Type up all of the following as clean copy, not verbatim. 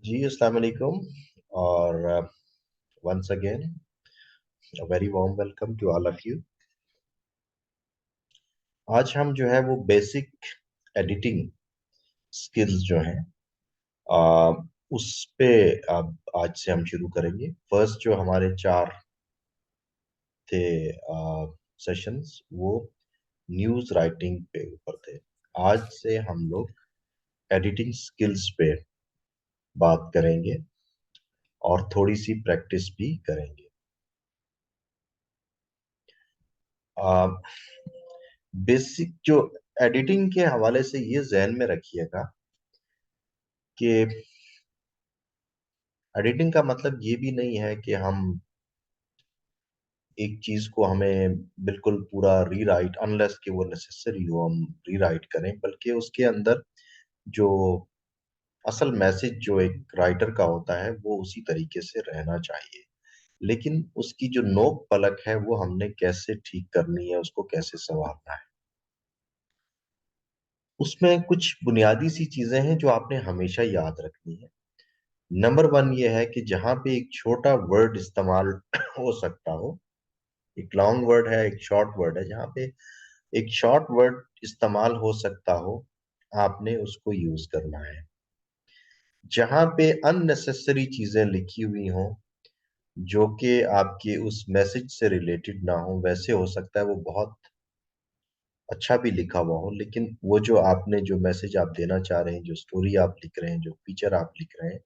जी अस्सलाम वालेकुम और once again very warm welcome to all of you. आज हम जो है वो बेसिक एडिटिंग स्किल्स जो हैं उस पे अब आज से हम शुरू करेंगे। फर्स्ट जो हमारे चार थे सेशंस वो न्यूज़ राइटिंग पे ऊपर थे। आज से हम लोग एडिटिंग स्किल्स पे बात करेंगे और थोड़ी सी प्रैक्टिस भी करेंगे। बेसिक जो एडिटिंग के हवाले से ये जहन में रखिएगा कि एडिटिंग का मतलब ये भी नहीं है कि हम एक चीज को हमें बिल्कुल पूरा रीराइट अनलेस कि वो नेसेसरी हो हम रीराइट करें, बल्कि उसके अंदर जो असल मैसेज जो एक राइटर का होता है वो उसी तरीके से रहना चाहिए। लेकिन उसकी जो नोक पलक है वो हमने कैसे ठीक करनी है, उसको कैसे संवारना है। उसमें कुछ बुनियादी सी चीजें हैं जो आपने हमेशा याद रखनी है। नंबर वन ये है कि जहां पे एक छोटा वर्ड इस्तेमाल हो सकता हो, एक लॉन्ग वर्ड है एक शॉर्ट वर्ड है, जहां पे एक शॉर्ट वर्ड इस्तेमाल हो सकता हो आपने उसको यूज करना है। जहां पे अननेसेसरी चीजें लिखी हुई हों जो कि आपके उस मैसेज से रिलेटेड ना हो, वैसे हो सकता है वो बहुत अच्छा भी लिखा हुआ हो, लेकिन वो जो आपने जो मैसेज आप देना चाह रहे हैं, जो स्टोरी आप लिख रहे हैं, जो फीचर आप लिख रहे हैं,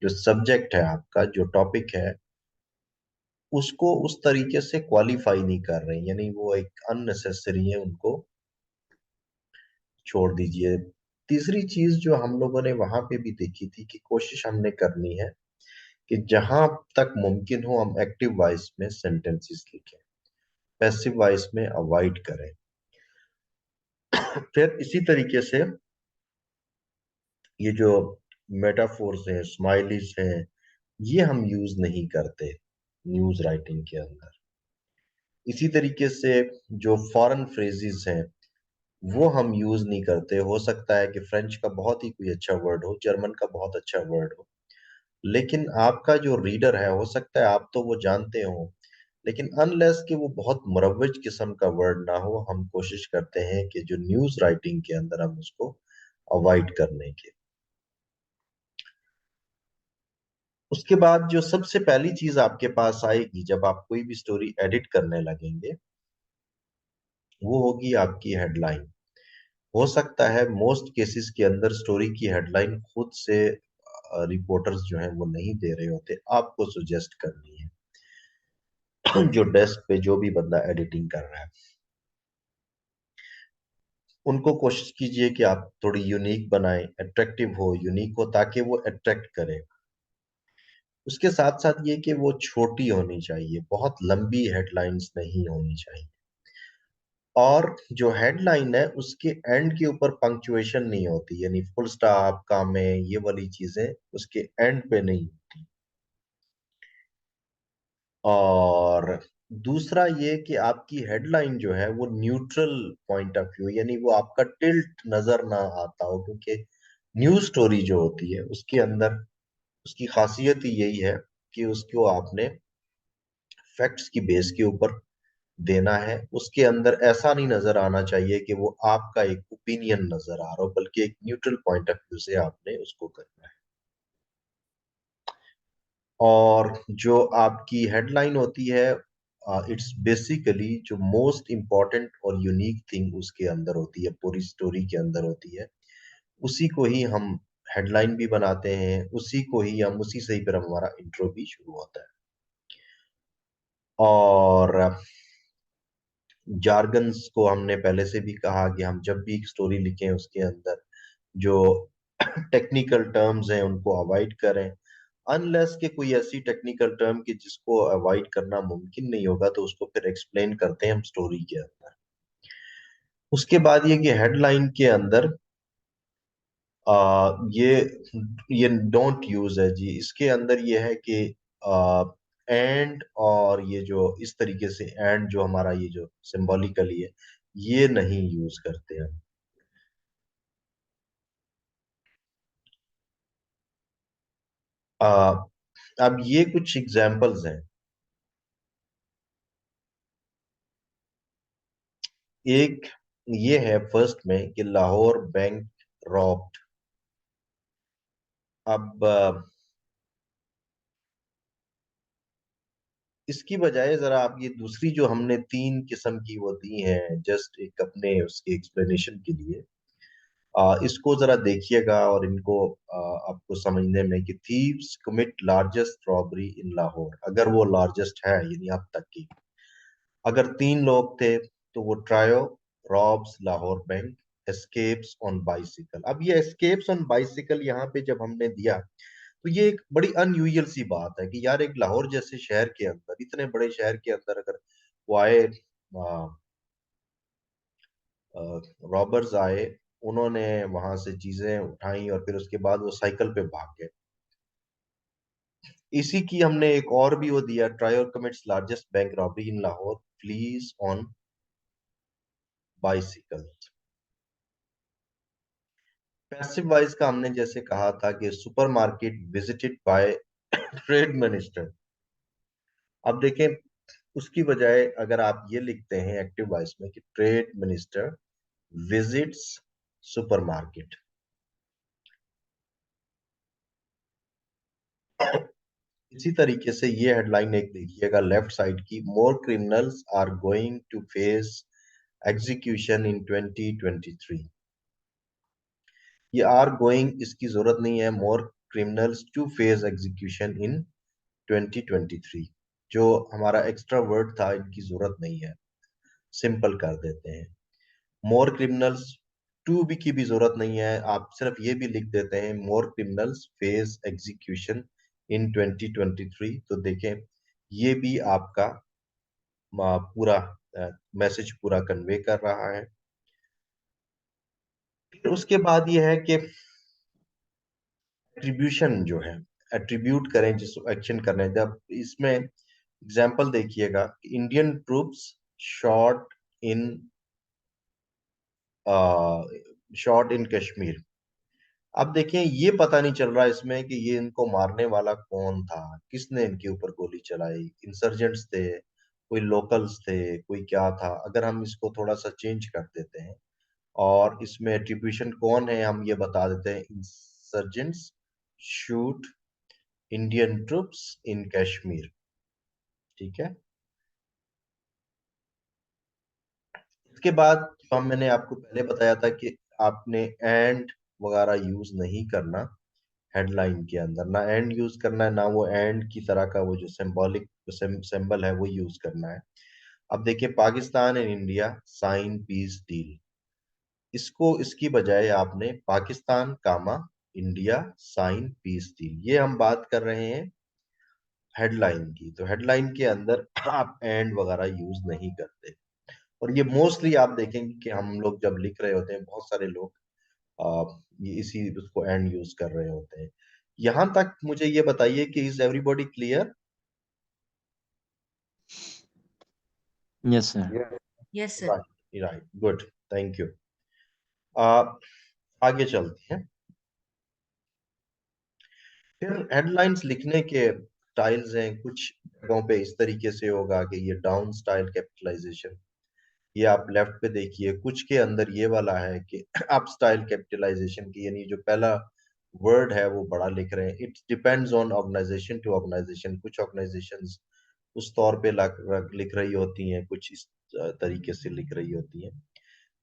जो सब्जेक्ट है आपका, जो टॉपिक है, उसको उस तरीके से क्वालिफाई नहीं कर रहे हैं, यानी वो एक अननेसेसरी है, उनको छोड़ दीजिए। तीसरी चीज जो हम लोगों ने वहां पे भी देखी थी कि कोशिश हमने करनी है कि जहां तक मुमकिन हो हम एक्टिव वॉइस में सेंटेंसेस लिखें, पैसिव वॉइस में अवॉइड करें। फिर इसी तरीके से ये जो मेटाफोर्स हैं, स्माइलीज हैं, ये हम यूज नहीं करते न्यूज राइटिंग के अंदर। इसी तरीके से जो फॉरेन फ्रेजेस हैं वो हम यूज नहीं करते। हो सकता है कि फ्रेंच का बहुत ही कोई अच्छा वर्ड हो, जर्मन का बहुत अच्छा वर्ड हो, लेकिन आपका जो रीडर है हो सकता है आप तो वो जानते हो, लेकिन अनलेस कि वो बहुत मुरव्वज किस्म का वर्ड ना हो, हम कोशिश करते हैं कि जो न्यूज राइटिंग के अंदर हम उसको अवॉइड करने के। उसके बाद जो सबसे पहली चीज आपके पास आएगी जब आप कोई भी स्टोरी एडिट करने लगेंगे वो होगी आपकी हेडलाइन। हो सकता है मोस्ट केसेस के अंदर स्टोरी की हेडलाइन खुद से रिपोर्टर्स जो हैं वो नहीं दे रहे होते, आपको सुजेस्ट करनी है। जो डेस्क पे जो भी बंदा एडिटिंग कर रहा है उनको कोशिश कीजिए कि आप थोड़ी यूनिक बनाएं, अट्रैक्टिव हो, यूनिक हो, ताकि वो अट्रैक्ट करे। उसके साथ साथ ये कि वो छोटी होनी चाहिए, बहुत लंबी हेडलाइंस नहीं होनी चाहिए। और जो हेडलाइन है उसके एंड के ऊपर पंक्चुएशन नहीं होती, यानी फुल स्टॉप, कामे, ये वाली चीजें उसके एंड पे नहीं होती। और दूसरा ये कि आपकी हेडलाइन जो है वो न्यूट्रल पॉइंट ऑफ व्यू, यानी वो आपका टिल्ट नजर ना आता हो, क्योंकि न्यूज स्टोरी जो होती है उसके अंदर उसकी खासियत ही यही है कि उसको आपने फैक्ट्स की बेस के ऊपर देना है। उसके अंदर ऐसा नहीं नजर आना चाहिए कि वो आपका एक ओपिनियन नजर आ रहा हो, बल्कि एक न्यूट्रल पॉइंट ऑफ व्यू से आपने उसको करना है। और जो आपकी हेडलाइन होती है, इट्स बेसिकली जो मोस्ट इम्पॉर्टेंट और यूनिक थिंग उसके अंदर होती है, पूरी स्टोरी के अंदर होती है, उसी को ही हम हेडलाइन भी बनाते हैं, उसी को ही हम उसी से ही फिर हमारा इंट्रो भी शुरू होता है। और जार्गन्स को हमने पहले से भी कहा कि हम जब भी एक स्टोरी लिखें उसके अंदर जो टेक्निकल टर्म्स हैं उनको अवॉइड करें। अनलेस के कोई ऐसी टेक्निकल टर्म की जिसको अवॉइड करना मुमकिन नहीं होगा तो उसको फिर एक्सप्लेन करते हैं हम स्टोरी के अंदर। उसके बाद ये कि हेडलाइन के अंदर ये डोंट यूज है जी, इसके अंदर ये है कि एंड और ये जो इस तरीके से एंड जो हमारा ये जो सिंबॉलिकली है ये नहीं यूज करते हम। अब ये कुछ एग्जाम्पल्स हैं। एक ये है फर्स्ट में कि लाहौर बैंक रॉब्ड। अब इसकी बजाय जरा आप ये दूसरी जो हमने तीन किस्म की वो दी हैं जस्ट एक अपने उसके एक्सप्लेनेशन के लिए, इसको जरा देखिएगा और इनको आपको समझने में कि थीव्स कमिट लार्जेस्ट रॉबरी इन लाहौर, अगर वो लार्जेस्ट है यानी अब तक की, अगर तीन लोग थे तो वो trio robes Lahore bank escapes on bicycle. अब ये एस्केप्स ऑन बाइसिकल यहाँ पे जब हमने दिया तो ये एक बड़ी अनयूजुअल सी बात है कि यार एक लाहौर जैसे शहर के अंदर, इतने बड़े शहर के अंदर अगर वो आए, रॉबर्स आए, उन्होंने वहां से चीजें उठाई और फिर उसके बाद वो साइकिल पे भाग गए। इसी की हमने एक और भी वो दिया, trio commits largest bank robbery in Lahore fleas on bicycle. Passive voice का हमने जैसे कहा था कि supermarket visited by trade minister. अब देखें, उसकी बजाय अगर आप ये लिखते हैं एक्टिव वॉइस में कि ट्रेड मिनिस्टर विजिट्स सुपरमार्केट। इसी तरीके से ये हेडलाइन एक देखिएगा लेफ्ट साइड की, more criminals are going to face execution in 2023। ये आर गोइंग इसकी जरूरत नहीं है, more criminals to face execution in 2023 जो हमारा एक्स्ट्रा वर्ड था इनकी जरूरत नहीं है, सिंपल कर देते हैं। मोर क्रिमिनल्स टू बी की भी जरूरत नहीं है, आप सिर्फ ये भी लिख देते हैं मोर क्रिमिनल्स फेस एग्जीक्यूशन इन 2023, तो देखें ये भी आपका पूरा मैसेज पूरा कन्वे कर रहा है। फिर उसके बाद ये है कि एट्रीब्यूशन जो है, एट्रीब्यूट करें जिस एक्शन करने, जब इसमें एग्जाम्पल देखिएगा, Indian troops shot in shot in Kashmir. अब देखें ये पता नहीं चल रहा इसमें कि ये इनको मारने वाला कौन था, किसने इनके ऊपर गोली चलाई, इंसर्जेंट्स थे, कोई लोकल्स थे, कोई क्या था। अगर हम इसको थोड़ा सा चेंज कर देते हैं और इसमें एट्रीब्यूशन कौन है हम ये बता देते हैं, insurgents shoot Indian troops in Kashmir. ठीक है। इसके बाद जो मैंने आपको पहले बताया था कि आपने एंड वगैरह यूज नहीं करना हेडलाइन के अंदर, ना एंड यूज करना है, ना वो एंड की तरह का वो जो सिंबॉलिक सिंबल है वो यूज करना है। अब देखिए, Pakistan and India sign peace deal, इसको इसकी बजाय आपने Pakistan comma India sign peace deal, ये हम बात कर रहे हैं हेडलाइन की, तो हेडलाइन के अंदर आप एंड वगैरह यूज नहीं करते। और ये मोस्टली आप देखेंगे कि हम लोग जब लिख रहे होते हैं बहुत सारे लोग ये इसी उसको एंड यूज कर रहे होते हैं। यहां तक मुझे ये बताइए कि is everybody clear? Yes, sir. Yes, sir. Right right, good, thank you. आगे चलते हैं। फिर हेडलाइंस लिखने के स्टाइल्स हैं, कुछ जगहों पे इस तरीके से होगा कि ये डाउन स्टाइल कैपिटलाइजेशन, ये आप लेफ्ट पे देखिए, कुछ के अंदर ये वाला है कि अप स्टाइल कैपिटलाइजेशन की, यानी जो पहला वर्ड है वो बड़ा लिख रहे हैं। It depends on organisation to organisation, कुछ ऑर्गेनाइजेशंस उस तौर पे लिख रही होती हैं, कुछ इस तरीके से लिख रही होती हैं।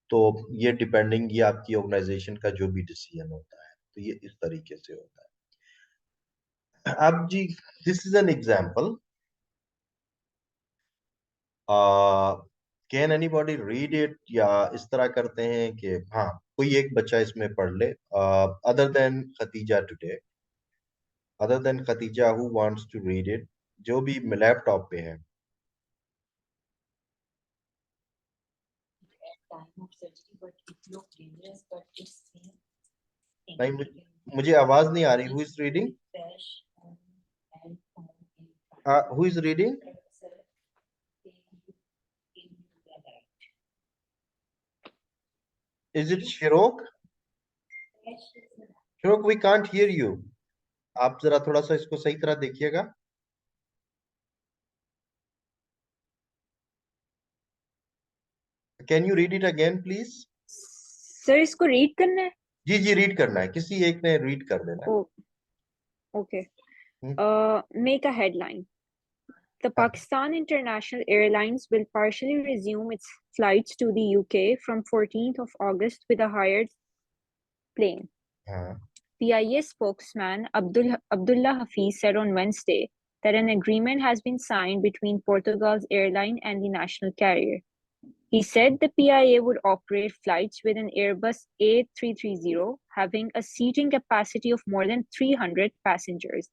तो ये डिपेंडिंग, ये आपकी ऑर्गेनाइजेशन का जो भी डिसीजन होता है, तो ये इस तरीके से होता है। अब जी, this is an example, can anybody read it, या इस तरह करते हैं कि हाँ कोई एक बच्चा इसमें पढ़ ले, other than Khadija today, other than Khadija who wants to read it, जो भी लैपटॉप पे है। नहीं, मुझे आवाज नहीं आ रही, who is reading, who is reading? Is it Shirok? Shirok, we can't hear you. आप जरा थोड़ा सा इसको सही तरह देखिएगा। Can you read it again please? Sir इसको रीड करना है? जी जी, रीड करना है, किसी एक ने रीड कर देना है। Oh okay. Make a headline. The हाँ Pakistan International Airlines will partially resume its flights to the UK from 14th of August with a hired plane. हाँ। PIA spokesman Abdullah Hafiz said on Wednesday that an agreement has been signed between Portugal's airline and the national carrier. He said the PIA would operate flights with an Airbus A330 having a seating capacity of more than 300 passengers.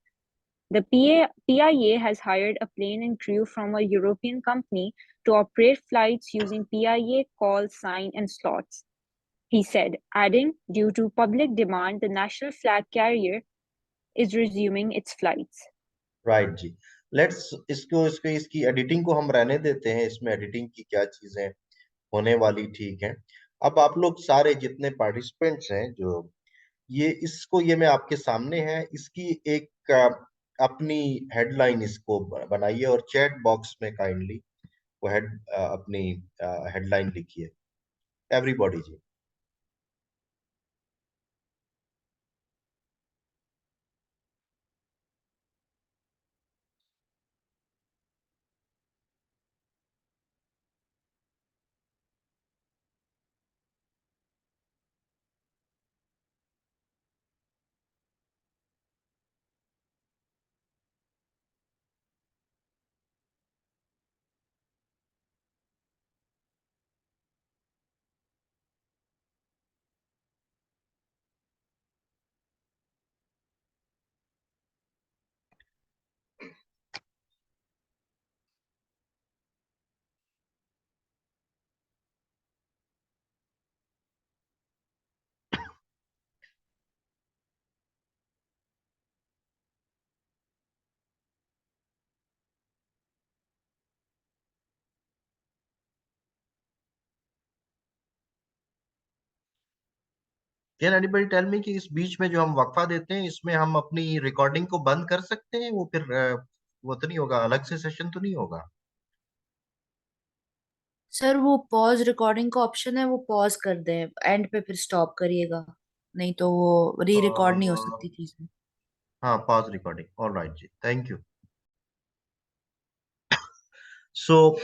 The PIA has hired a plane and crew from a European company to operate flights using PIA call sign and slots, he said, adding, due to public demand, the national flag carrier is resuming its flights. Right जी। Let's इसको इसको इसकी editing को हम रहने देते हैं, इसमें एडिटिंग की क्या चीजें होने वाली ठीक है। अब आप लोग सारे जितने पार्टिसिपेंट्स हैं, जो ये मैं आपके सामने है, इसकी एक अपनी हेडलाइन इसको बनाइए और चैट बॉक्स में काइंडली वो अपनी हेडलाइन लिखिए, एवरीबॉडी जी। कैन एनीबॉडी टेल मी कि इस बीच में जो हम वक्फा देते हैं, इसमें हम अपनी रिकॉर्डिंग को बंद कर सकते हैं? वो फिर वो तो नहीं होगा, अलग से सेशन तो नहीं होगा? सर वो पॉज रिकॉर्डिंग का ऑप्शन है, वो पॉज कर दें, एंड पे फिर स्टॉप करिएगा, नहीं तो वो री रिकॉर्ड नहीं हो सकती चीजें। हाँ, पॉज रिकॉर्डिंग, ऑल राइट जी, थैंक यू। सो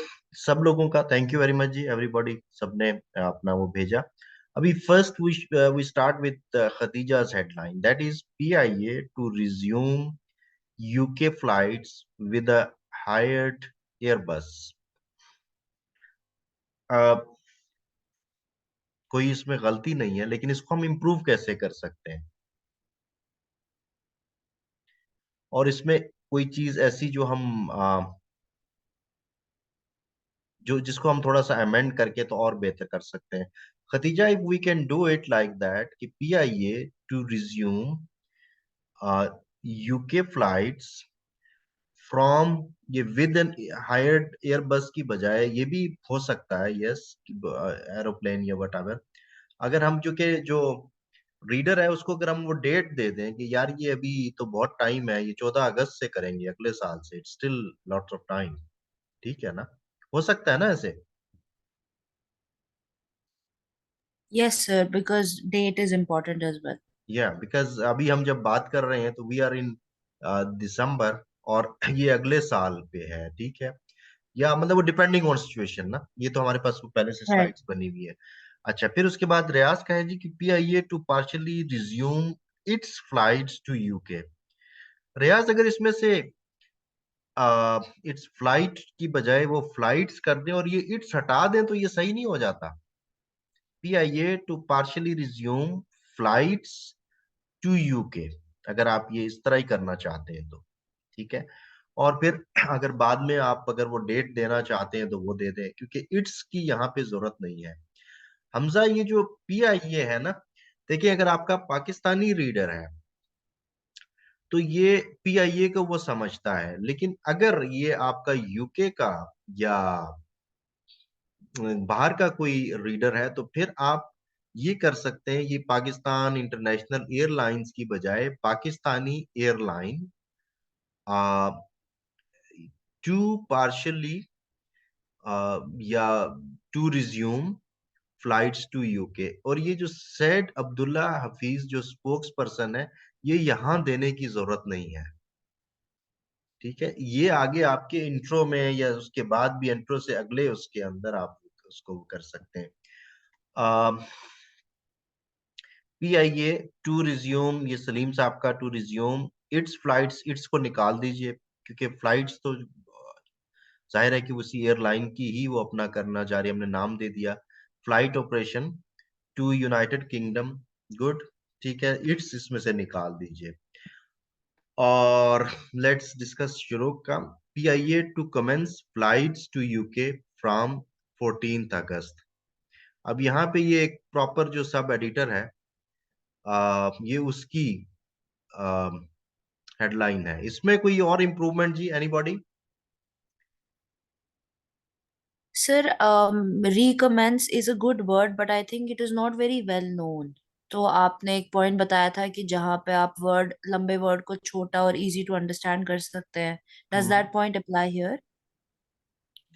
सब लोगों का थैंक यू वेरी मच जी, एवरीबॉडी, सबने अपना वो भेजा। अभी फर्स्ट वी स्टार्ट विद खदीजा's headline, that is PIA to resume UK flights with a hired Airbus. कोई इसमें गलती नहीं है, लेकिन इसको हम इम्प्रूव कैसे कर सकते हैं? और इसमें कोई चीज ऐसी जो हम जो जिसको हम थोड़ा सा अमेंड करके तो और बेहतर कर सकते हैं। Khatija, if we can do it like that कि PIA to resume UK flights from, ये विद एन हायर्ड एयरबस की बजाय ये भी हो सकता है, यस, एरोप्लेन या वट एवर। अगर हम जो रीडर है उसको अगर हम वो डेट दे दें कि यार ये अभी तो बहुत टाइम है, ये 14 अगस्त से करेंगे अगले साल से, it's still lots of time, ठीक है ना? हो सकता है ना ऐसे? Yes sir, because date is important as well. या बिकॉज अभी हम जब बात कर रहे हैं तो वी आर इन दिसंबर, और ये अगले साल पे है, ठीक है? या मतलब वो डिपेंडिंग ऑन सिचुएशन ना, ये तो हमारे पास वो पहले से राइट। स्लाइड्स बनी हुई है। अच्छा, फिर उसके बाद रियाज का है जी कि PIA to partially resume its flights to UK. Riaz, अगर इसमें से इट्स फ्लाइट की बजाय वो फ्लाइट्स कर दें और ये इट्स हटा दें तो ये सही नहीं हो जाता? PIA to partially resume flights to UK, अगर आप ये इस तरह ही करना चाहते हैं तो ठीक है। और फिर अगर बाद में आप अगर वो डेट देना चाहते हैं तो वो दे दें, क्योंकि इट्स की यहाँ पे जरूरत नहीं है। हमजा, ये जो पीआईए है ना, देखिए अगर आपका पाकिस्तानी रीडर है तो ये पीआईए को वो समझता है, लेकिन अगर ये आपका यूके का या बाहर का कोई रीडर है तो फिर आप ये कर सकते हैं, ये पाकिस्तान इंटरनेशनल एयरलाइंस की बजाय पाकिस्तानी एयरलाइन टू पार्शली या to resume flights to UK. और ये जो सैड अब्दुल्ला हफीज जो स्पोक्स पर्सन है, ये यहाँ देने की जरूरत नहीं है। ठीक है, ये आगे आपके इंट्रो में या उसके बाद भी, इंट्रो से अगले उसके अंदर आप उसको कर सकते हैं। PIA टू रिज्यूम, ये सलीम साहब का to resume its flights, its को निकाल दीजिए, क्योंकि फ्लाइट्स तो जाहिर है कि उसी एयरलाइन की ही वो अपना करना चाह रही है, हमने नाम दे दिया। Flight operation to United Kingdom, good, ठीक है, इट्स इसमें से निकाल दीजिए। और लेट्स डिस्कस शुरू का। PIA to commence flights to UK from 14 August. अब यहाँ पे ये एक प्रॉपर जो सब एडिटर है, ये उसकी हेडलाइन है। इसमें कोई और इम्प्रूवमेंट जी, anybody? Sir recommence is a good word but I think it is not very well known. तो आपने एक पॉइंट बताया था कि जहाँ पे आप वर्ड, लंबे वर्ड को छोटा और इजी टू अंडरस्टैंड कर सकते हैं, does that point apply here?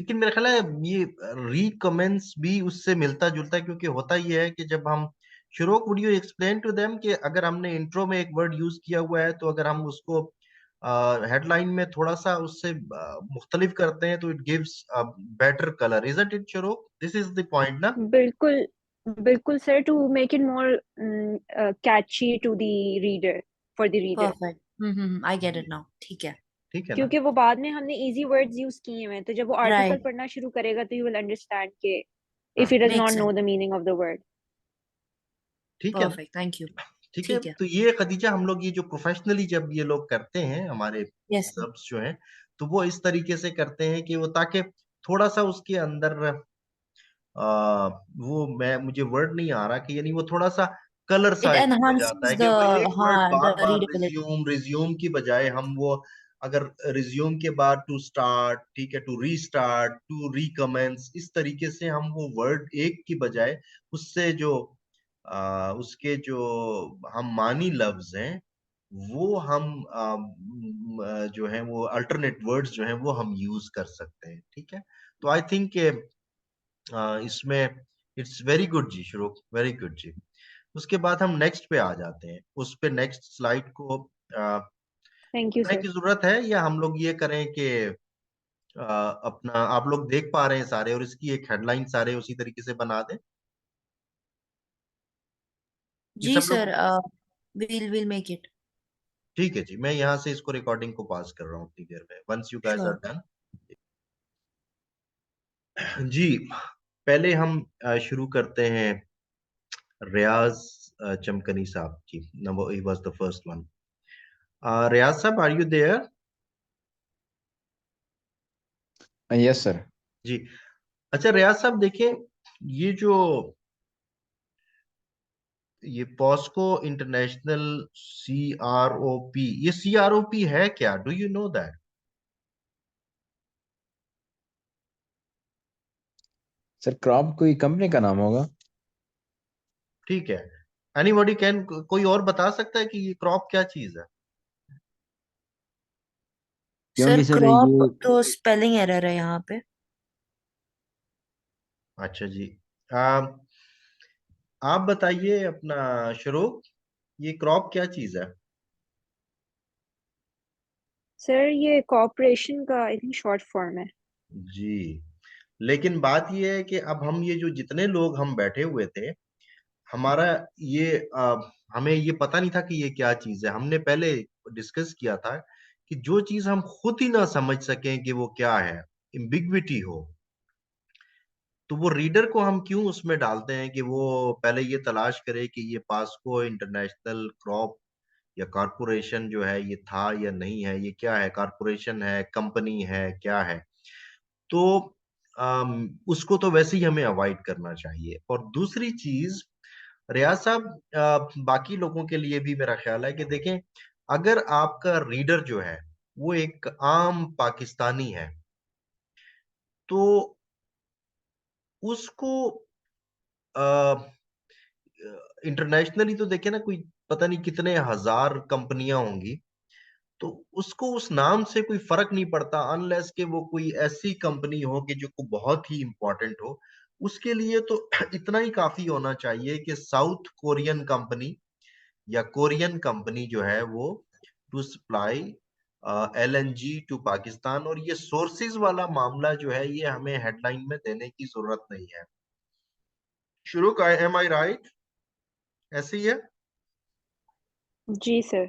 लेकिन मेरा ख्याल है ये रिकमेंस भी उससे मिलता जुलता है, क्योंकि होता ये है कि जब हम शुरू, would you explain to them कि अगर हमने इंट्रो में एक वर्ड यूज किया हुआ है, तो अगर हम उसको हेडलाइन में थोड़ा सा उससे मुख्तलिफ करते हैं, तो it gives better colour, isn't it शुरू? दिस इज द पॉइंट ना? बिल्कुल बिल्कुल sir, to make it more catchy to the reader, for the reader. Perfect, I get it now, ठीक है। ठीक है ना? क्योंकि वो बाद में हमने इजी वर्ड्स यूज किए हुए हैं, तो जब वो आर्टिकल राइट, पढ़ना शुरू करेगा तो यू विल अंडरस्टैंड के इफ हाँ, he does make not know sense, the meaning of the word. ठीक है ना? Perfect, thank you. ठीक है, ठीक है, तो ये खदीजा हम लोग ये जो प्रोफेशनली जब ये लोग करते हैं, हमारे यस सर। सबs जो हैं, तो वो इस तरीके से करते हैं कि वो, ताकि थोड़ा सा उसके अंदर वो, मैं मुझे वर्ड नहीं आ रहा कि, यानी वो थोड़ा सा कलर सा इट एक हो जाता एनहांसेस है द, कि वो एक वर्ड हाँ, बार द बार रीडेबिलिटी। रिज्यूम, रिज्यूम की बजाय हम वो, अगर रिज्यूम के बाद टू स्टार्ट, ठीक है, टू रीस्टार्ट, टू रिकमेंस, इस तरीके से हम वो वर्ड एक की बजाय उससे जो उसके जो हम मानी लफ्ज हैं, वो हम जो है वो अल्टरनेट वर्ड्स जो हैं वो हम यूज कर सकते हैं। ठीक है, तो आई थिंक इसमें इट्स वेरी गुड जी, शुरू, वेरी गुड जी। उसके बाद हम नेक्स्ट पे आ जाते हैं, उस पे नेक्स्ट स्लाइड को थैंक यू पढ़ने सर। की जरूरत है, या हम लोग ये करें कि अपना आप लोग देख पा रहे हैं सारे, और इसकी एक हेडलाइन सारे उसी तरीके से बना दें, ये जी सब सर, लोग? Will make it. ठीक है जी, मैं यहाँ से इसको रिकॉर्डिंग को पास कर रहा हूँ उतनी देर में, once you guys are sure. Done. जी, पहले हम शुरू करते हैं रियाज चमकनी साहब की। Number, he was the first one. Riyaz साहब, are you there? Yes sir. जी, अच्छा रियाज साहब देखिए, ये जो ये पॉस्को इंटरनेशनल CROP, ये CROP है क्या? Do you know that? Sir crop कोई कंपनी का नाम होगा। ठीक है, एनीबॉडी कैन, कोई और बता सकता है कि ये क्रॉप क्या चीज है? सर क्योंकि सर क्रॉप ये तो स्पेलिंग एरर है यहाँ पे। अच्छा जी, आ, आप बताइए अपना शुरू, ये क्रॉप क्या चीज है? सर ये कॉर्पोरेशन का आई थिंक शॉर्ट फॉर्म है। जी, लेकिन बात ये है कि अब हम ये जो जितने लोग हम बैठे हुए थे, हमारा ये हमें ये पता नहीं था कि ये क्या चीज है। हमने पहले डिस्कस किया था कि जो चीज हम खुद ही ना समझ सकें कि वो क्या है, एम्बिग्विटी हो, तो वो रीडर को हम क्यों उसमें डालते हैं कि वो पहले ये तलाश करे कि ये पास्को इंटरनेशनल क्रॉप या कारपोरेशन जो है ये था या नहीं है, ये क्या है, कारपोरेशन है, कंपनी है, क्या है। तो उसको तो वैसे ही हमें अवॉइड करना चाहिए। और दूसरी चीज, रियाज साहब, बाकी लोगों के लिए भी मेरा ख्याल है कि देखें, अगर आपका रीडर जो है वो एक आम पाकिस्तानी है, तो उसको इंटरनेशनली तो देखे ना, कोई पता नहीं कितने हजार कंपनियां होंगी, तो उसको उस नाम से कोई फर्क नहीं पड़ता, अनलेस कि वो कोई ऐसी कंपनी हो कि जो को बहुत ही इंपॉर्टेंट हो। उसके लिए तो इतना ही काफी होना चाहिए कि साउथ कोरियन कंपनी या कोरियन कंपनी जो है वो to supply LNG to Pakistan. और ये सोर्सेज वाला मामला जो है ये हमें हेडलाइन में देने की जरूरत नहीं है। शुरू का एम आई राइट? ऐसे ही है? जी सर।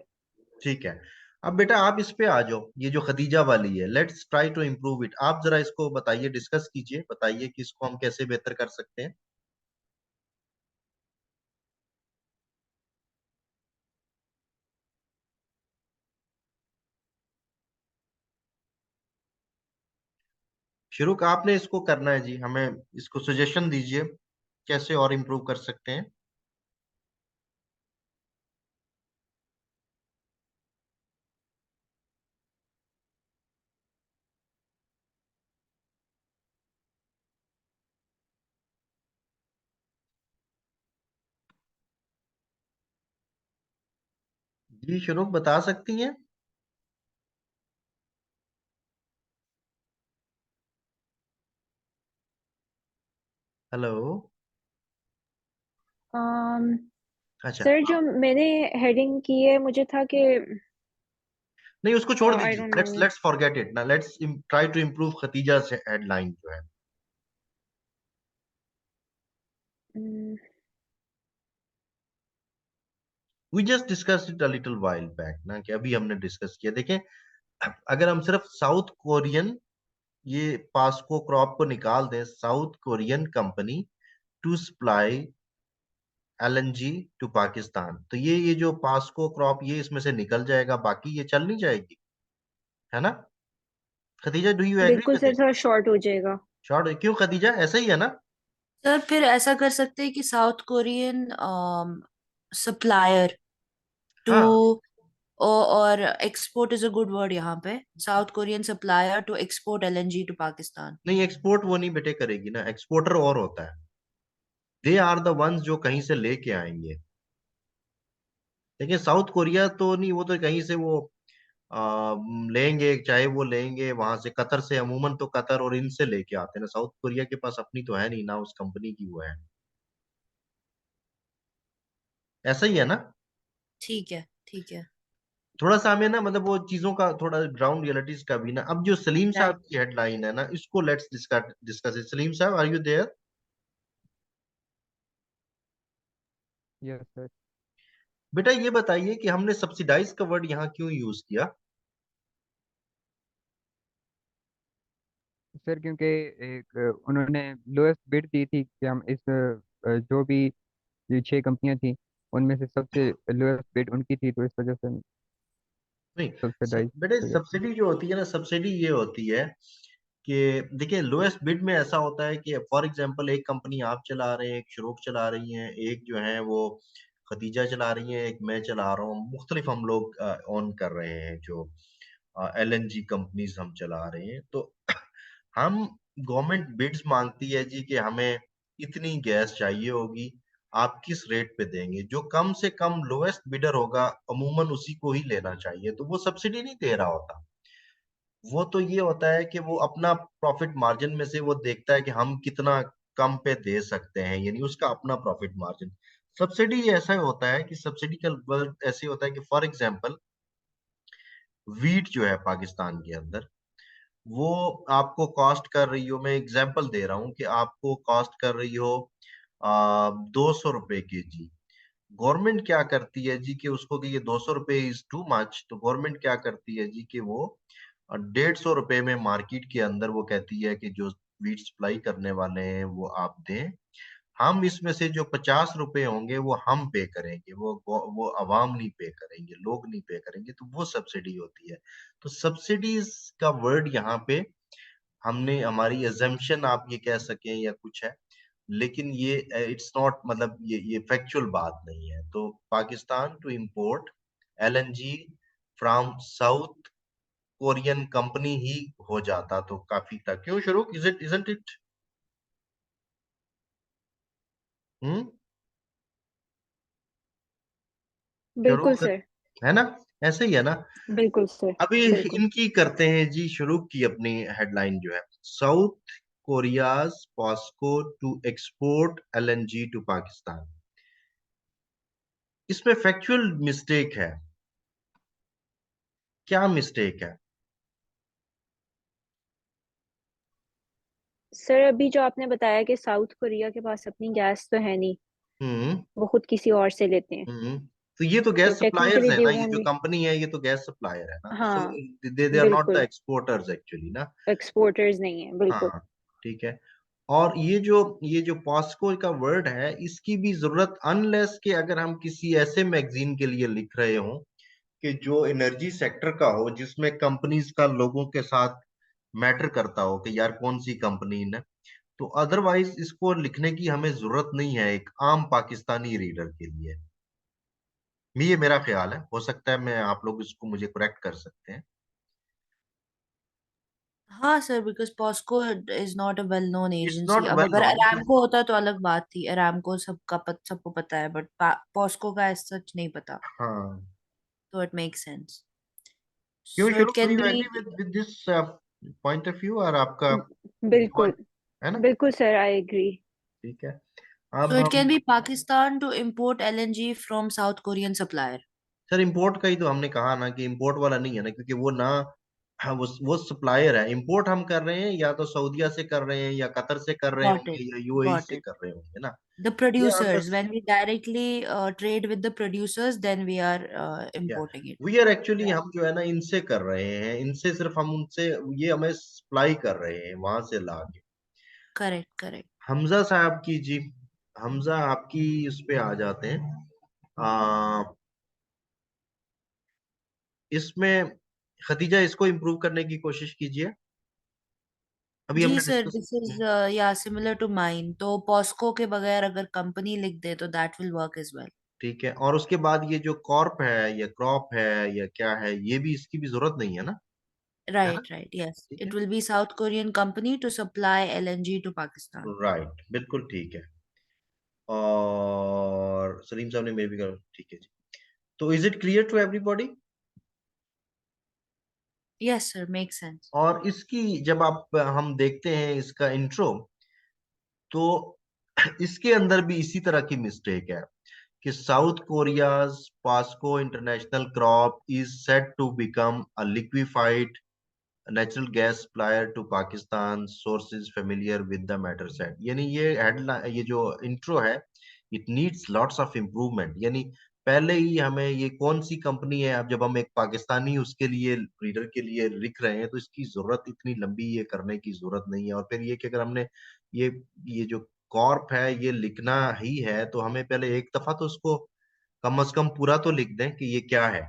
ठीक है। अब बेटा आप इस पे आ जाओ, ये जो खदीजा वाली है, let's try to improve it. आप जरा इसको बताइए, डिस्कस कीजिए, बताइए कि इसको हम कैसे बेहतर कर सकते हैं। शुरू का आपने इसको करना है जी, हमें इसको सजेशन दीजिए कैसे और इम्प्रूव कर सकते हैं। जी शुरू बता सकती हैं? हेलो। um, अच्छा। सर जो मैंने हेडिंग की है, मुझे था कि नहीं, उसको छोड़ आई दीजिए, don't let's know. Let's forget it ना, let's try to improve Khatija से हेडलाइन जो है। We just discuss it a little while back ना, कि अभी हमने डिस्कस किया। देखें, अगर हम सिर्फ साउथ कोरियन ये पास्को क्रॉप को निकाल दें, South Korean company to supply LNG to Pakistan, तो ये जो पास्को क्रॉप ये इसमें से निकल जाएगा, बाकी ये चल नहीं जाएगी, है ना? खदीजा, डू यू एग्री बिल्कुल विद सर, दिस? थोड़ा शॉर्ट हो जाएगा। शॉर्ट क्यों खदीजा, ऐसा ही है ना? सर फिर ऐसा कर सकते हैं कि साउथ कोरियन सप्लायर टू, हाँ। और export is a good word यहाँ पे, South Korean supplier to export LNG to Pakistan. नहीं, एक्सपोर्ट वो नहीं बेटे करेगी ना, एक्सपोर्टर और होता है। दे आर द वंस जो कहीं से लेके आएंगे। देखिए साउथ कोरिया तो नहीं, वो तो कहीं से वो लेंगे, चाहे वो लेंगे वहां से, कतर से, अमूमन तो कतर और इनसे लेके आते हैं ना। साउथ कोरिया के पास अपनी तो है नहीं ना, उस कंपनी की वो है। ऐसा ही है ना? ठीक है, ठीक है। थोड़ा सा हमें ना, मतलब वो चीजों का थोड़ा ग्राउंड रियलिटीज का भी ना। अब जो सलीम साहब राइट। की हेडलाइन है ना, इसको let's discuss discuss it. Salim साहब, are you there? Yes sir. बेटा ये बताइए कि हमने सब्सिडाइज का वर्ड यहाँ क्यों यूज किया? सर क्योंकि एक उन्होंने लोएस्ट बिड दी थी कि हम इस जो भी ये 6 कंपनियां थी उनमें से सबसे लोएस्ट बिड उनकी थी, तो इस वजह से नहीं, सब्सिडाइज बेटे हो जाती है। सब्सिडी जो होती है ना, सब्सिडी ये होती है कि देखिए लोएस्ट बिड में ऐसा होता है कि फॉर एग्जांपल एक कंपनी आप चला रहे हैं, एक शुरूक चला रही हैं, एक जो है वो खतीजा चला रही है, एक मैं चला रहा हूँ, मुख्तलिफ हम लोग ऑन कर रहे हैं जो एलएनजी कंपनीज हम चला रहे हैं। तो हम गवर्नमेंट बिड्स मांगती है जी कि हमें इतनी गैस चाहिए होगी, आप किस रेट पे देंगे? जो कम से कम लोएस्ट बिडर होगा अमूमन उसी को ही लेना चाहिए, तो वो सब्सिडी नहीं दे रहा होता। वो तो ये होता है कि वो अपना प्रॉफिट मार्जिन में से वो देखता है कि हम कितना कम पे दे सकते हैं, यानी उसका अपना प्रॉफिट मार्जिन। सब्सिडी ऐसा होता है कि सब्सिडी का वर्ड ऐसे होता है कि फॉर एग्जांपल वीट जो है पाकिस्तान के अंदर, वो आपको कॉस्ट कर रही हो, मैं एग्जांपल दे रहा हूँ कि आपको कॉस्ट कर रही हो 200 रुपए केजी। गवर्नमेंट क्या करती है जी कि उसको कि ये 200 रुपए इज टू मच, तो गवर्नमेंट क्या करती है जी कि वो 150 रुपए में मार्केट के अंदर वो कहती है कि जो वीट सप्लाई करने वाले हैं वो आप दें, हम इसमें से जो 50 रुपए होंगे वो हम पे करेंगे, वो अवाम नहीं पे करेंगे, लोग नहीं पे करेंगे, तो वो सब्सिडी होती है। तो सब्सिडीज का वर्ड यहाँ पे हमने, हमारी एजम्पशन आप ये कह सकें या कुछ है, लेकिन ये इट्स नॉट, मतलब ये फैक्चुअल बात नहीं है। तो Pakistan to import LNG from South Korean company ही हो जाता तो काफी था। क्यों शुरू, is it, isn't it? Hmm. शुरू बिल्कुल कर, सर। है ना, ऐसे ही है ना। बिल्कुल सर। अभी बिल्कुल। इनकी करते हैं जी शुरू की अपनी हेडलाइन जो है, South Korea's Posco to export LNG to Pakistan. इसमें फैक्चुअल मिस्टेक है, क्या मिस्टेक है? सर अभी जो आपने बताया कि साउथ कोरिया के पास अपनी गैस तो है नहीं, हम्म। वो खुद किसी और से लेते हैं, हम्म। तो ये तो तो गैस सप्लायर्स टेक्निकली है दे ना, ये वोंट जो बी। कंपनी है ये तो गैस सप्लायर है ना, सो हाँ। दे आर नॉट द बिल्कुल। एक्सपोर्टर्स एक्चुअली ना। एक्सपोर्टर्स नहीं है, बिल्कुल। हाँ, ठीक है। और ये जो पॉस्को का वर्ड है, इसकी भी जरूरत अनलेस कि अगर हम किसी ऐसे मैगजीन के लिए लिख रहे हो कि जो एनर्जी सेक्टर का हो, जिसमें कंपनीज का लोगों के साथ मैटर करता हो कि यार कौन सी कंपनी ने, तो अदरवाइज इसको लिखने की हमें जरूरत नहीं है एक आम पाकिस्तानी रीडर के लिए। ये मेरा ख्याल है, हो सकता है मैं, आप लोग इसको मुझे करेक्ट कर सकते हैं। हाँ sir, because Posco is not a well known its agency. Not अब वेल अगर नोन। अरामको होता तो अलग बात थी, अरामको सबको पता है, बट पॉस्को का एज सच नहीं पता। हाँ, तो इट मेक सेंस। क्यों सो शुरू, it do can you be, agree with this point of view और आपका बिल्कुल। विद्वान, है ना? बिल्कुल सर, आई एग्री। ठीक है। सो अब इट कैन हम, be Pakistan to import LNG from South Korean supplier. Sir import का ही तो हमने कहा ना कि इंपोर्ट वाला नहीं है ना, क्योंकि वो ना, हाँ, वो सप्लायर है। इंपोर्ट हम कर रहे हैं या तो सऊदीया से कर रहे हैं या कतर से कर रहे गॉट इट, होंगे या यूएई गॉट से इट। कर रहे होंगे ना। The ये producers, under, when we directly trade with the producers, then we are या importing it. We are actually, Right. हम जो है ना इनसे कर रहे हैं, इनसे सिर्फ हम उनसे, ये हमें सप्लाई कर रहे हैं वहां से ला के। Correct, correct. हमजा साहब की जी, हमजा आपकी उस पे आ जाते हैं। आ, इसमें खतीजा इसको इम्प्रूव करने की कोशिश कीजिए, अभी जी हमने सर, डिस्कस। दिस इज या सिमिलर टू माइन। तो पॉस्को के बगैर अगर कंपनी लिख दे तो that will work as well. ठीक है, और उसके बाद ये जो कॉर्प है या क्रॉप है या क्या है, ये भी, इसकी भी जरूरत नहीं है ना, है ना? राइट, राइट, यस, ठीक है, it will be South Korean company to supply LNG to Pakistan. Right, बिल्कुल ठीक है। और सलीम साहब ने मेरे भी कहा ठीक है जी। तो is it clear to everybody? Yes sir, make sense. और इसकी जब आप, हम देखते हैं इसका इंट्रो, तो इसके अंदर भी इसी तरह की मिस्टेक है कि South Korea's Posco international corp is set to become a liquefied natural gas supplier to Pakistan sources familiar with the matter set. यानी ये हेडलाइन, ये जो इंट्रो है, it needs lots of improvement. यानी पहले ही हमें ये कौन सी कंपनी है, अब जब हम एक पाकिस्तानी उसके लिए रीडर के लिए लिख रहे हैं, तो इसकी जरूरत, इतनी लंबी ये करने की जरूरत नहीं है। और फिर ये कि अगर हमने ये ये जो कॉर्प है ये लिखना ही है, तो हमें पहले एक दफा तो उसको कम से कम पूरा तो लिख दें कि ये क्या है।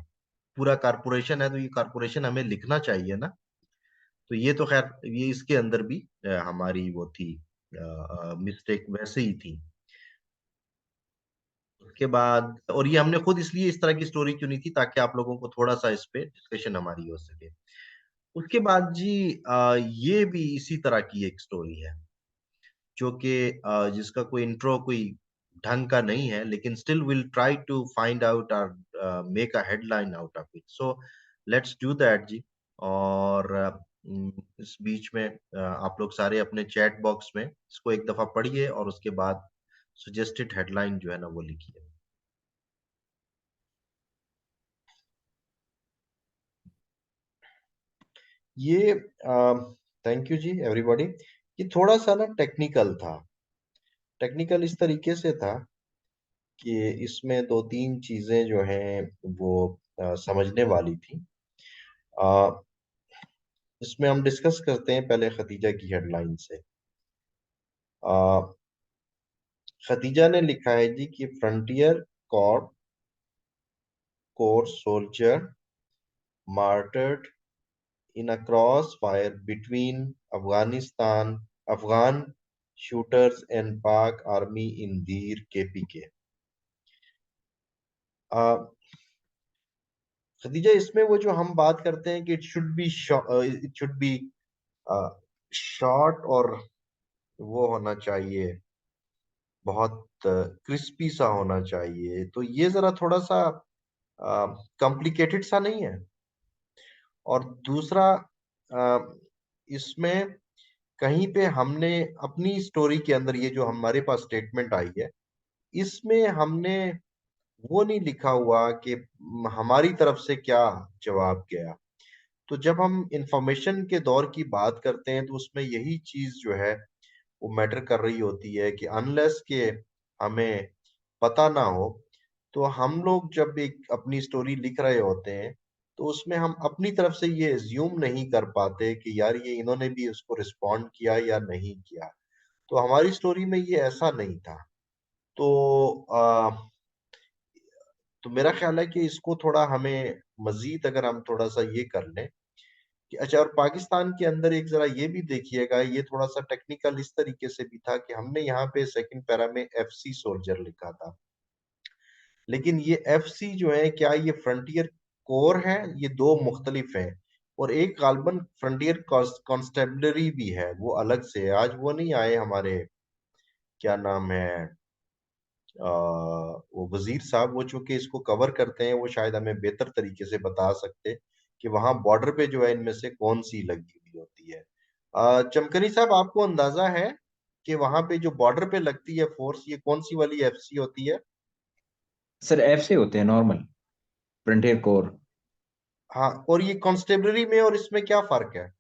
पूरा कारपोरेशन है तो ये कारपोरेशन हमें लिखना चाहिए ना। तो ये तो खैर, ये इसके अंदर भी हमारी वो थी, मिस्टेक वैसे ही थी। उसके बाद, और ये हमने खुद इसलिए इस तरह की स्टोरी चुनी थी ताकि आप लोगों को थोड़ा सा इस पे डिस्कशन हमारी हो सके। उसके बाद जी, ये भी इसी तरह की एक स्टोरी है जो कि जिसका कोई इंट्रो कोई ढंग का नहीं है, लेकिन still will try to find out और make a headline out of it. So let's do that जी। और इस बीच में आप लोग सारे अपने चैट बॉक्स में इसको एक दफा पढ़िए और उसके बाद सजेस्टेड हेडलाइन जो है ना वो लिखिए। ये, थैंक यू जी एवरीबॉडी। ये थोड़ा सा ना टेक्निकल था, टेक्निकल इस तरीके से था कि इसमें दो तीन चीजें जो हैं वो समझने वाली थी। अ, इसमें हम डिस्कस करते हैं पहले खतीजा की हेडलाइन से। अ, खतीजा ने लिखा है जी कि frontier Corp core soldier martyred in a crossfire between Afghan shooters and Pak army in Dir KPK। Khadija, इसमें वो जो हम बात करते हैं कि इट शुड बी शॉर्ट और वो होना चाहिए, बहुत क्रिस्पी सा होना चाहिए, तो ये जरा थोड़ा सा कॉम्प्लिकेटेड सा नहीं है। और दूसरा, इसमें कहीं पे हमने अपनी स्टोरी के अंदर, ये जो हमारे पास स्टेटमेंट आई है, इसमें हमने वो नहीं लिखा हुआ कि हमारी तरफ से क्या जवाब गया। तो जब हम इंफॉर्मेशन के दौर की बात करते हैं तो उसमें यही चीज जो है वो मैटर कर रही होती है कि अनलेस के हमें पता ना हो, तो हम लोग जब एक अपनी स्टोरी लिख रहे होते हैं तो उसमें हम अपनी तरफ से ये एज्यूम नहीं कर पाते कि यार ये इन्होंने भी उसको रिस्पॉन्ड किया या नहीं किया। तो हमारी स्टोरी में ये ऐसा नहीं था। तो तो मेरा ख्याल है कि इसको थोड़ा हमें मजीद अगर हम थोड़ा सा ये कर लें कि अच्छा, और पाकिस्तान के अंदर एक जरा ये भी देखिएगा, ये थोड़ा सा टेक्निकल इस तरीके से भी था कि हमने यहाँ पे सेकंड पैरा में FC सोल्जर लिखा था, लेकिन ये FC जो है, क्या ये फ्रंटियर कोर है? ये दो मुख्तलिफ हैं। और एक गालबन फ्रंटियर कॉन्स्टेबलरी भी है, वो अलग से है। आज वो नहीं आए हमारे, क्या नाम है, वो वजीर साहब, वो चूंकि इसको कवर करते हैं, वो शायद हमें बेहतर तरीके से बता सकते कि वहां बॉर्डर पे जो है इनमें से कौन सी लगी हुई होती है। चमकनी साहब, आपको अंदाजा है कि वहां पे जो बॉर्डर पे लगती है फोर्स, ये कौन सी वाली FC होती है? सर एफ से होते हैं नॉर्मल, फ्रंटियर कोर। हाँ, और ये कॉन्स्टेबलरी में और इसमें क्या फर्क है?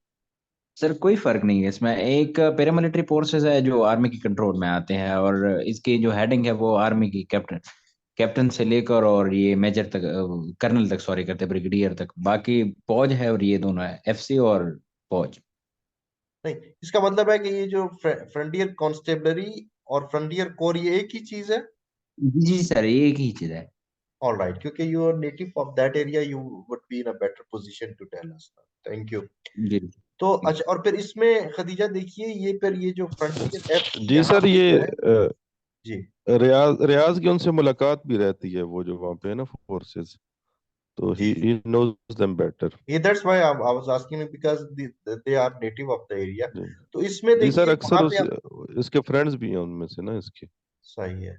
सर कोई फर्क नहीं है इसमें, एक पैरामिलिट्री फोर्सेस है जो आर्मी की कंट्रोल में आते हैं, और इसकी जो हेडिंग है वो आर्मी की कैप्टन कैप्टन से लेकर और ये मेजर तक, कर्नल तक सॉरी करते, ब्रिगेडियर तक। बाकी फौज है, और ये दोनों है, FC और फौज। नहीं, इसका मतलब है कि ये जो फ्रंटियर कॉन्स्टेबलरी और फ्रंटियर कोर, ये एक ही चीज है। जी सर, ये एक ही चीज है। ऑल राइट, क्योंकि you are native of that area, you would be in a better position to tell us. Thank you. जी। तो अच्छा, और फिर इसमें खदीजा देखिए, ये फिर ये जो फ्रंटियर FC जी यहाँ सर, पे जो ये है। जी। रियाज रियाज की उनसे मुलाकात भी रहती है, वो जो वहाँ पे है ना फोर्सेस, तो ही नोज देम बेटर। ये that's why I was asking because they are native of the area. जी तो इसमें जी सर, देखिए अक्सर वहां पे उस इसके फ्रेंड्स भी हैं उनमें से ना इसके। सही है।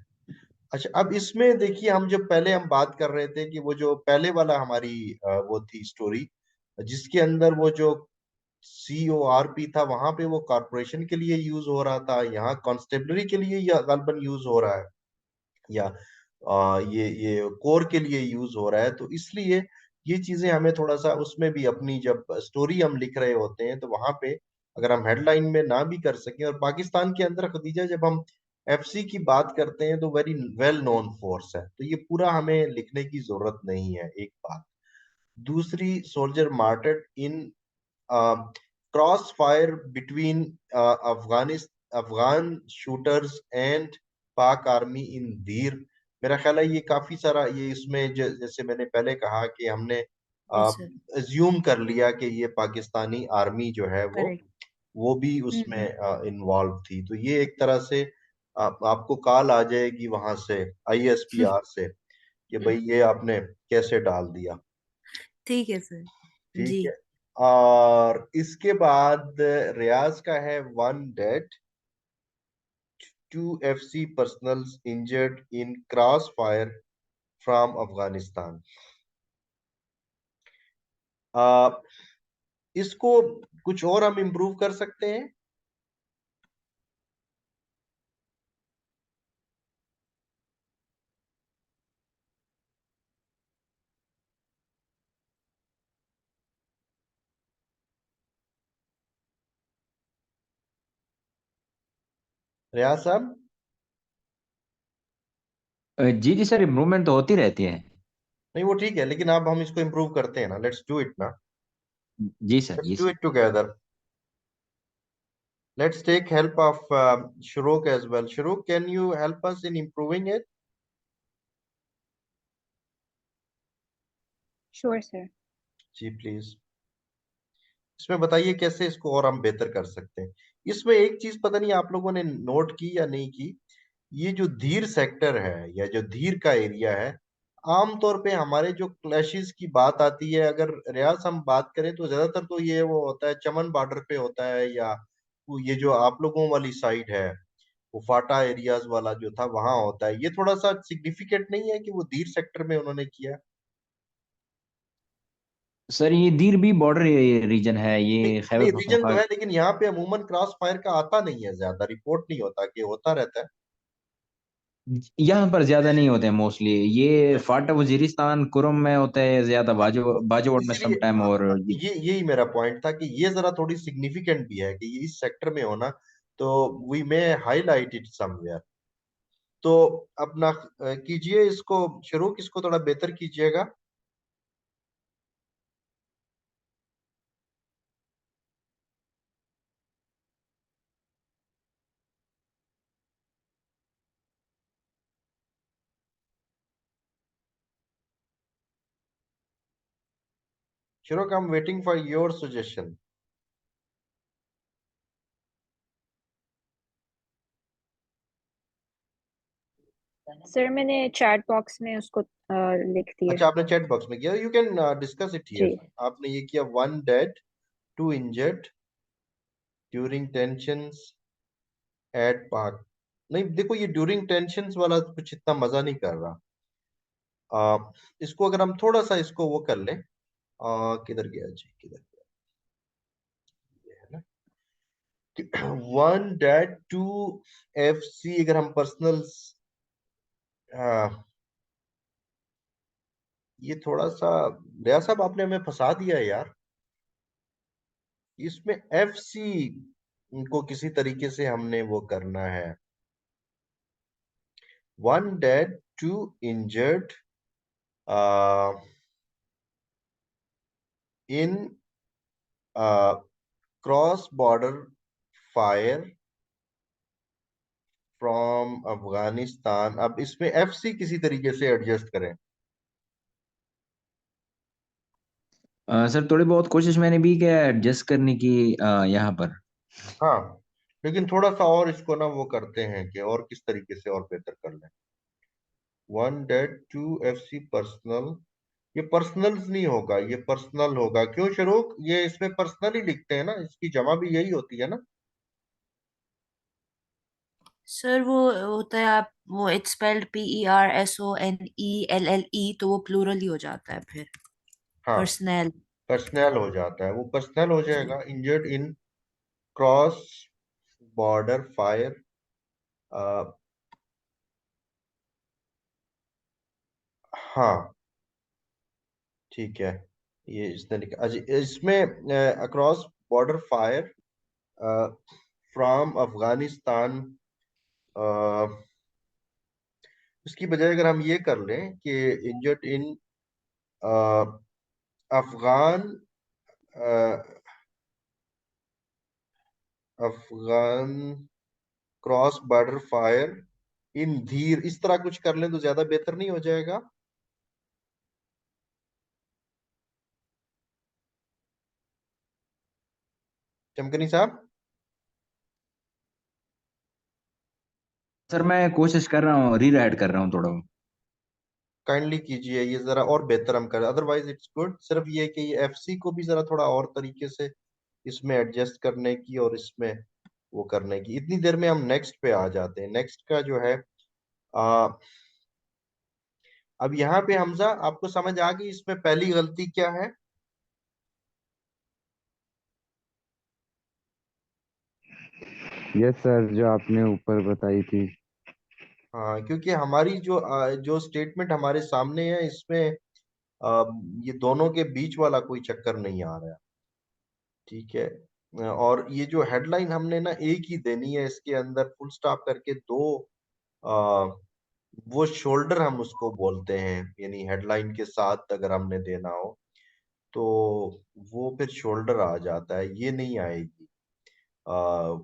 अच्छा, अब इसमें देखिए, हम जब पहले हम बात कर रहे थे कि वो जो पहले वाला हमारी वो थी स्टोरी, जिसके अंदर वो जो CORP था, वहां पे वो कॉरपोरेशन के लिए यूज हो रहा था, यहाँ कॉन्स्टेबलरी के लिए या गलबन यूज हो रहा है, या ये कोर के लिए यूज हो रहा है। तो इसलिए ये चीजें हमें थोड़ा सा उसमें भी, अपनी जब स्टोरी हम लिख रहे होते हैं तो वहां पे अगर हम हेडलाइन में ना भी कर सकें, और पाकिस्तान के अंदर खदीजा जब हम FC की बात करते हैं तो वेरी वेल नोन फोर्स है, तो ये पूरा हमें लिखने की जरूरत नहीं है, एक बात। दूसरी, soldier martyred in cross fire between Afghan shooters and पाक आर्मी इन धीर। मेरा ख्याल है ये काफी सारा, ये इसमें जैसे मैंने पहले कहा कि हमने जी सर। अज्यूम कर लिया कि ये पाकिस्तानी आर्मी जो है करेक्ट। वो भी उसमें हम्म। इन्वॉल्व थी। तो ये एक तरह से आपको कॉल आ जाएगी वहां से, ISPR से, कि भाई ये आपने कैसे डाल दिया। ठीक है सर। ठीक जी। है। और इसके बाद रियाज का है, 1 dead, 2 FC personnels injured in cross fire from Afghanistan. इसको कुछ और हम इम्प्रूव कर सकते हैं। रियाज साहब? जी जी सर, इम्प्रूवमेंट तो होती रहती है। नहीं, वो ठीक है, लेकिन अब हम इसको इम्प्रूव करते हैं ना, लेट्स डू इट ना, जी सर, लेट्स जी do sir. It together. Let's take help of Shuruk as well. Shuruk, can you help us in improving it? Sure, sir. जी प्लीज। इसमें बताइए कैसे इसको और हम बेहतर कर सकते हैं। इसमें एक चीज पता नहीं आप लोगों ने नोट की या नहीं की, ये जो धीर सेक्टर है या जो धीर का एरिया है, आमतौर पे हमारे जो क्लैशेस की बात आती है, अगर रियाज हम बात करें तो ज्यादातर तो ये वो होता है चमन बॉर्डर पे होता है, या वो ये जो आप लोगों वाली साइड है, वो फाटा एरियाज वाला जो था वहां होता है। ये थोड़ा सा सिग्निफिकेंट नहीं है कि वो धीर सेक्टर में उन्होंने किया? सर ये दीर भी बॉर्डर रीजन है, नहीं ये खैबर नहीं, रीजन तो पख्तूनख्वा। है, लेकिन यहाँ पे अमूमन क्रॉस फायर का आता नहीं है, ज्यादा रिपोर्ट नहीं होता, कि होता रहता है। यहाँ पर ज्यादा नहीं होते हैं मोस्टली, ये फाटा वजीरिस्तान कुरम में होता है ज्यादा, बाजूवाट में सम इसीलिए टाइम। और ये ये यही मेरा पॉइंट था कि ये जरा थोड़ी सिग्निफिकेंट भी है कि ये इस सेक्टर में होना, तो we may highlight it somewhere. तो अपना कीजिए इसको शुरू, किसको थोड़ा बेहतर कीजिएगा। शुरू, I am waiting for your suggestion. Sir मैंने चैट बॉक्स में उसको लिख दिया। अच्छा, आपने चैट बॉक्स में किया, यू कैन डिस्कस इट जी। हियर। आपने ये किया, 1 dead 2 injured during tensions at Pak. नहीं देखो, ये ड्यूरिंग टेंशंस वाला कुछ इतना मजा नहीं कर रहा। इसको अगर हम थोड़ा सा इसको वो कर लें, किधर गया जी, किधर गया, ये है ना। 1 डेड 2 FC, अगर हम पर्सनल, ये थोड़ा सा, दया साहब आपने हमें फंसा दिया यार। इसमें FC को किसी तरीके से हमने वो करना है। 1 dead 2 injured in cross border fire from Afghanistan. अब इसमें FC किसी तरीके से एडजस्ट करें। सर थोड़ी बहुत कोशिश मैंने भी किया एडजस्ट करने की यहाँ पर। हाँ, लेकिन थोड़ा सा और इसको ना वो करते हैं कि और किस तरीके से और बेहतर कर लें। 1 डेड 2 FC पर्सनल, ये पर्सनल्स नहीं होगा, ये पर्सनल होगा। क्यों शरोक, ये इसमें पर्सनल ही लिखते हैं ना, इसकी जमा भी यही होती है ना। सर वो होता है, आप वो इट्स स्पेल्ड PERSONELLE, तो वो प्लूरल ही हो जाता है फिर। हाँ, पर्सनल। पर्सनल हो जाता है, वो पर्सनल हो जी। जाएगा। Injured in cross border fire, हाँ ठीक है। ये इसने लिखा, अच्छा इसमें across border fire from Afghanistan, उसकी बजाय अगर हम ये कर लें कि injured in Afghan Afghan cross border fire in धीर, इस तरह कुछ कर लें तो ज्यादा बेहतर नहीं हो जाएगा। चमकनी साहब, सर मैं कोशिश कर रहा हूँ, रीराइट कर रहा हूँ थोड़ा। काइंडली कीजिए, ये जरा और बेहतर हम करें, अदरवाइज इट्स गुड। सिर्फ ये कि ये FC को भी जरा थोड़ा और तरीके से इसमें एडजस्ट करने की और इसमें वो करने की। इतनी देर में हम नेक्स्ट पे आ जाते हैं। नेक्स्ट का जो है, आ, अब यहाँ पे हमजा आपको समझ आ गई इसमें पहली गलती क्या है। यस सर, जो आपने ऊपर बताई थी। हाँ, क्योंकि हमारी जो स्टेटमेंट हमारे सामने है, इसमें आ, ये दोनों के बीच वाला कोई चक्कर नहीं आ रहा है। ठीक है। और ये जो हेडलाइन हमने ना एक ही देनी है, इसके अंदर फुल स्टॉप करके दो, आ, वो शोल्डर हम उसको बोलते हैं, यानी हेडलाइन के साथ अगर हमने देना हो तो वो फिर शोल्डर आ जाता है, ये नहीं आएगी।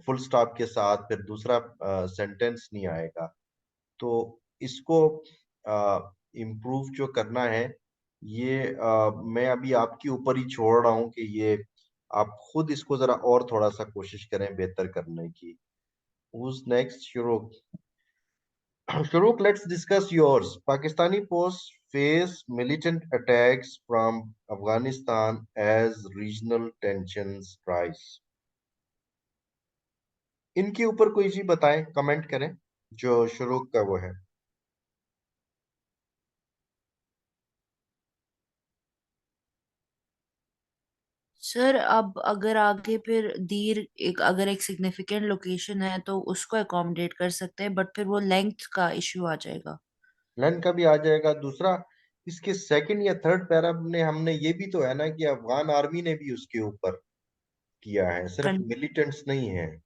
फुल स्टॉप के साथ फिर दूसरा सेंटेंस नहीं आएगा। तो इसको इम्प्रूव जो करना है, ये मैं अभी आपके ऊपर ही छोड़ रहा हूँ कि ये आप खुद इसको जरा और थोड़ा सा कोशिश करें बेहतर करने की। Who's next? Shuruk. Shuruk, let's discuss yours. Pakistani posts face militant attacks from Afghanistan as regional tensions rise. इनके ऊपर कोई चीज बताएं, कमेंट करें, जो शुरू का वो है। सर अब अगर आगे फिर दीर अगर एक सिग्निफिकेंट लोकेशन है तो उसको अकोमोडेट कर सकते हैं, बट फिर वो लेंथ का इश्यू आ जाएगा। लन का भी आ जाएगा। दूसरा, इसके सेकंड या थर्ड पैरा में हमने ये भी तो है ना कि अफगान आर्मी ने भी उसके ऊपर किया है, सिर्फ कन- मिलिटेंट्स नहीं है। तो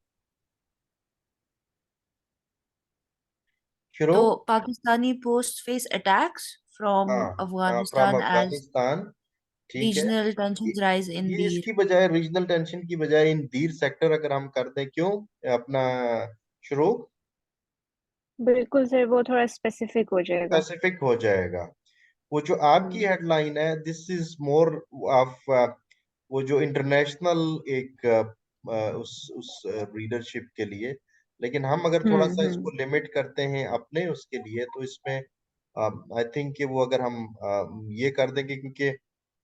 फिरोग, Pakistani post face attacks from हाँ हाँ, फ्रॉम अफगानिस्तान एज अफगानिस्तान, ठीक है। रीजनल ये, टेंशन राइज इन ये दीर। इसकी बजाय रीजनल टेंशन की बजाय इन दीर सेक्टर अगर हम कर दें, क्यों अपना शुरू बिल्कुल सर, वो थोड़ा स्पेसिफिक हो जाएगा। स्पेसिफिक हो जाएगा। वो जो आपकी हम्म हेडलाइन है, दिस इज मोर ऑफ वो जो इंटरनेशनल एक उस रीडरशिप के लिए। लेकिन हम अगर थोड़ा सा हम्म। इसको लिमिट करते हैं अपने उसके लिए, तो इसमें आई थिंक कि वो अगर हम ये कर देंगे, क्योंकि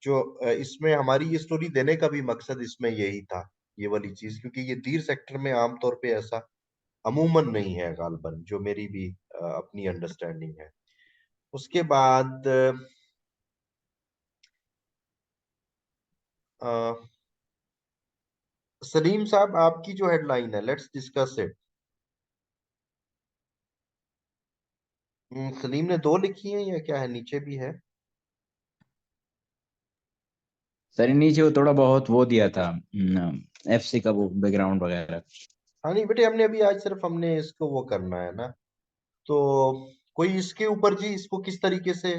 जो इसमें हमारी ये स्टोरी देने का भी मकसद इसमें यही था, ये वाली चीज, क्योंकि ये दीर सेक्टर में आमतौर पे ऐसा अमूमन नहीं है गालबन, जो मेरी भी अपनी अंडरस्टैंडिंग है। उसके बाद अ, सलीम साहब, आपकी जो हेडलाइन है, लेट्स डिस्कस इट। सलीम ने दो लिखी है या क्या है, नीचे भी है? सर नीचे वो थोड़ा बहुत वो दिया था, FC का वो बैकग्राउंड वगैरह। हाँ नहीं बेटे, हमने अभी आज सिर्फ हमने इसको वो करना है ना। तो कोई इसके ऊपर जी, इसको किस तरीके से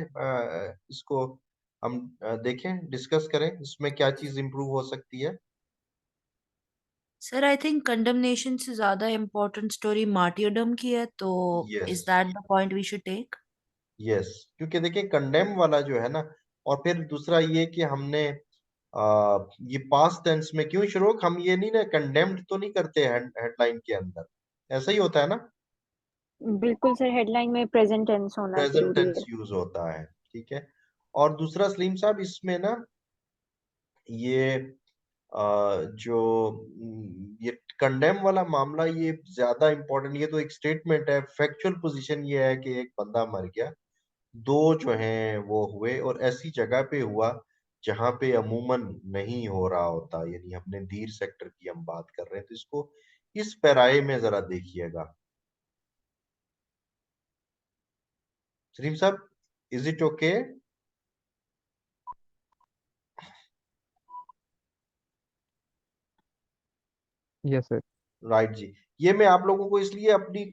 इसको हम देखें, डिस्कस करें, इसमें क्या चीज इंप्रूव हो सकती है। सर आई थिंक कंडमनेशन से ज्यादा इम्पोर्टेंट स्टोरी मार्टियरडम की है, तो yes, is that the point we should take? Yes, क्योंकि देखिए कंडेम वाला जो है ना, और फिर दूसरा ये कि हमने ये पास्ट टेंस में क्यों शुरू, हम ये नहीं ना कंडेम्ड तो नहीं करते हेडलाइन के अंदर, ऐसा ही होता है ना, बिल्कुल सर, हेडलाइन में प्रेजेंट टेंस होना प्रेजेंट जरूरी टेंस है। यूज होता है, ठीक है। और दूसरा सलीम साहब, इसमें ना ये जो ये कंडेम वाला मामला, ये ज्यादा इंपॉर्टेंट, ये तो एक स्टेटमेंट है, फैक्चुअल पोजीशन ये है कि एक बंदा मर गया, दो जो हैं वो हुए, और ऐसी जगह पे हुआ जहां पे अमूमन नहीं हो रहा होता, यानी हमने दीर सेक्टर की हम बात कर रहे हैं, तो इसको इस पैराए में जरा देखिएगा सलीम साहब, is it okay? Yes sir. Right जी। ये मैं आप लोगों को इसलिए अपनी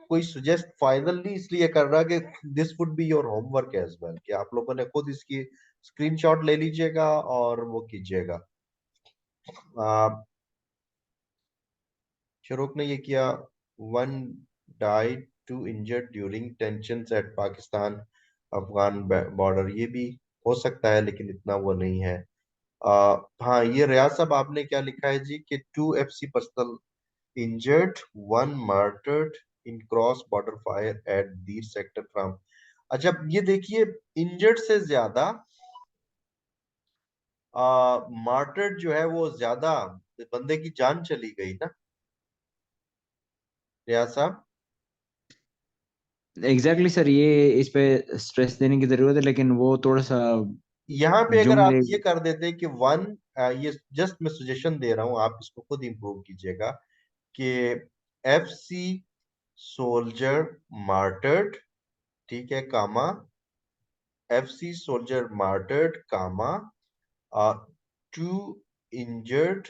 कोई सुजेस्ट फाइनली इसलिए कर रहा कि this would be your homework as well, कि आप लोगों ने खुद इसकी स्क्रीनशॉट ले लीजिएगा और वो कीजिएगा। शाहरुख ने ये किया, one died, two injured during tensions at Pakistan Afghan border, ये भी हो सकता है लेकिन इतना वो नहीं है। हाँ, ये रियाज साहब आपने क्या लिखा है जी, कि two FC personnel injured, one murdered in cross border fire at Dir sector from। अच्छा, ये देखिए, इंजर्ड से ज्यादा मार्टर्ड जो है वो ज्यादा, बंदे की जान चली गई ना रियाज साहब। एग्जैक्टली सर, ये इस पे स्ट्रेस देने की जरूरत है, लेकिन वो थोड़ा सा यहाँ पे अगर आप जुमले। ये कर देते कि वन, ये जस्ट मैं सजेशन दे रहा हूँ, आप इसको खुद इंप्रूव कीजिएगा, कि FC सोल्जर मार्टर्ड, ठीक है, comma FC soldier martyred, comma two injured,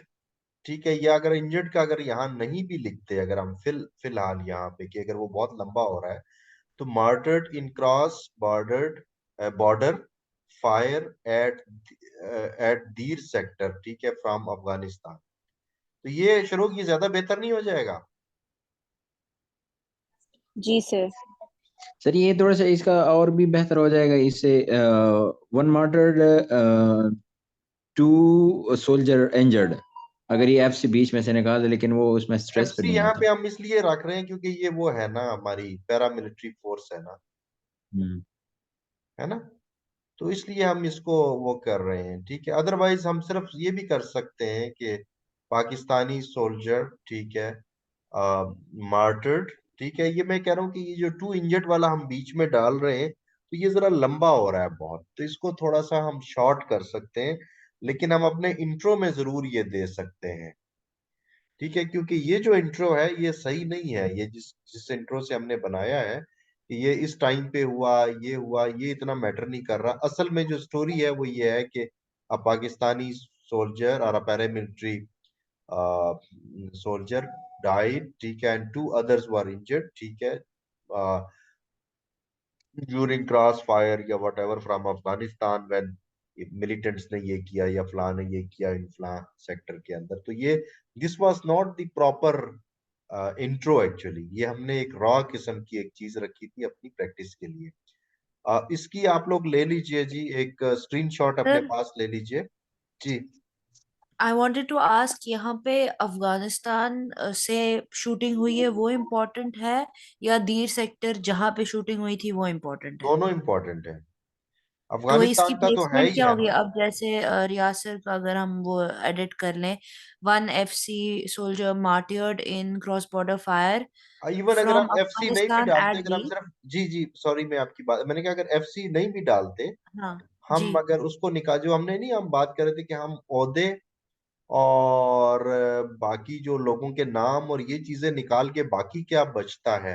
ठीक है। या अगर इंजर्ड का अगर यहाँ नहीं भी लिखते, अगर हम फिलहाल यहाँ पे, कि अगर वो बहुत लंबा हो रहा है, तो martyred in cross bordered border fire at their sector, ठीक है, फ्रॉम अफगानिस्तान। तो ये शुरू, ये ज्यादा बेहतर नहीं हो जाएगा? जी सर। सर ये थोड़ा सा इसका और भी बेहतर हो जाएगा इससे, one martyred, two soldier injured. अगर ये FC बीच में से निकाल दे, लेकिन वो उसमें स्ट्रेस पे FC नहीं यहाँ होता। पे हम इसलिए रख रहे हैं क्योंकि ये वो है ना, हमारी पैरामिलिट्री फोर्स है ना, हम्म। है ना, तो इसलिए हम इसको वो कर रहे हैं, ठीक है। अदरवाइज हम सिर्फ ये भी कर सकते हैं कि पाकिस्तानी सोल्जर, ठीक है, मार्टर्ड, ठीक है। ये मैं कह रहा हूँ कि ये जो टू इंजर्ड वाला हम बीच में डाल रहे हैं, तो ये जरा लंबा हो रहा है बहुत, तो इसको थोड़ा सा हम शॉर्ट कर सकते हैं। लेकिन हम अपने इंट्रो में जरूर ये दे सकते हैं, ठीक है, क्योंकि ये जो इंट्रो है ये सही नहीं है, ये जिस जिस इंट्रो से हमने बनाया है कि ये इस टाइम पे हुआ, ये इतना मैटर नहीं कर रहा। असल में जो स्टोरी है वो ये है कि अ पाकिस्तानी सोल्जर और अ पैरामिलिट्री soldier died, ठीक है, and two others were injured, ठीक है, ड्यूरिंग क्रॉस फायर या what ever from Afghanistan when militants ने ये किया या फला ने ये किया इन फला सेक्टर के अंदर। तो ये this was not the proper intro actually, ये हमने एक रॉ किस्म की एक चीज रखी थी अपनी प्रैक्टिस के लिए। इसकी आप लोग ले लीजिए जी, एक स्क्रीनशॉट अपने सर पास ले लीजिए जी। आई वांटेड टू आस्क, यहाँ पे अफगानिस्तान से शूटिंग हुई है वो इम्पोर्टेंट है, या दीर सेक्टर जहाँ पे शूटिंग हुई थी वो इम्पोर्टेंट है? दोनों इंपॉर्टेंट है, तो इसकी अफगानिस्तान का तो है प्लेसमेंट ही क्या है होगी ना। अब, जैसे रियासर का अगर हम वो एडिट कर लें, 1 FC सोल्जर मार्टियर्ड इन क्रॉस बॉर्डर फायर इवन अगर फ्रॉम हम एफसी नहीं भी अफगानिस्तान डालते, एट अगर हम दी। सिर्फ जी जी सॉरी मैं आपकी बात, मैंने कहा अगर एफसी नहीं भी डालते, हाँ हम जी अगर उसको निकाल, जो हमने नहीं, हम बात कर रहे थे कि हम ओहदे और बाकी जो लोगों के नाम और ये चीजें निकाल के बाकी क्या बचता है,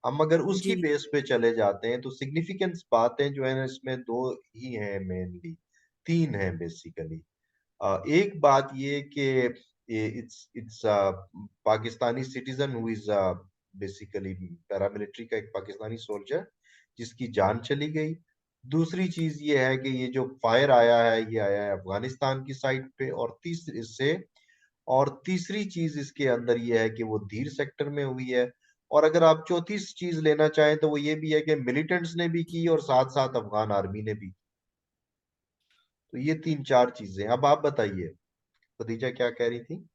हम अगर उसकी जी बेस पे चले जाते हैं तो सिग्निफिकेंस बातें जो है ना इसमें दो ही हैं मेनली, तीन हैं बेसिकली। एक बात ये कि it's Pakistani citizen who is basically paramilitary का एक पाकिस्तानी सोल्जर जिसकी जान चली गई। दूसरी चीज ये है कि ये जो फायर आया है ये आया है अफगानिस्तान की साइड पे, और तीसरी चीज इसके अंदर ये है कि वो धीर सेक्टर में हुई है। और अगर आप चौथी चीज लेना चाहें तो वो ये भी है कि मिलिटेंट्स ने भी की और साथ साथ अफगान आर्मी ने भी। तो ये तीन चार चीजें, अब आप बताइए खदीजा क्या कह रही थी।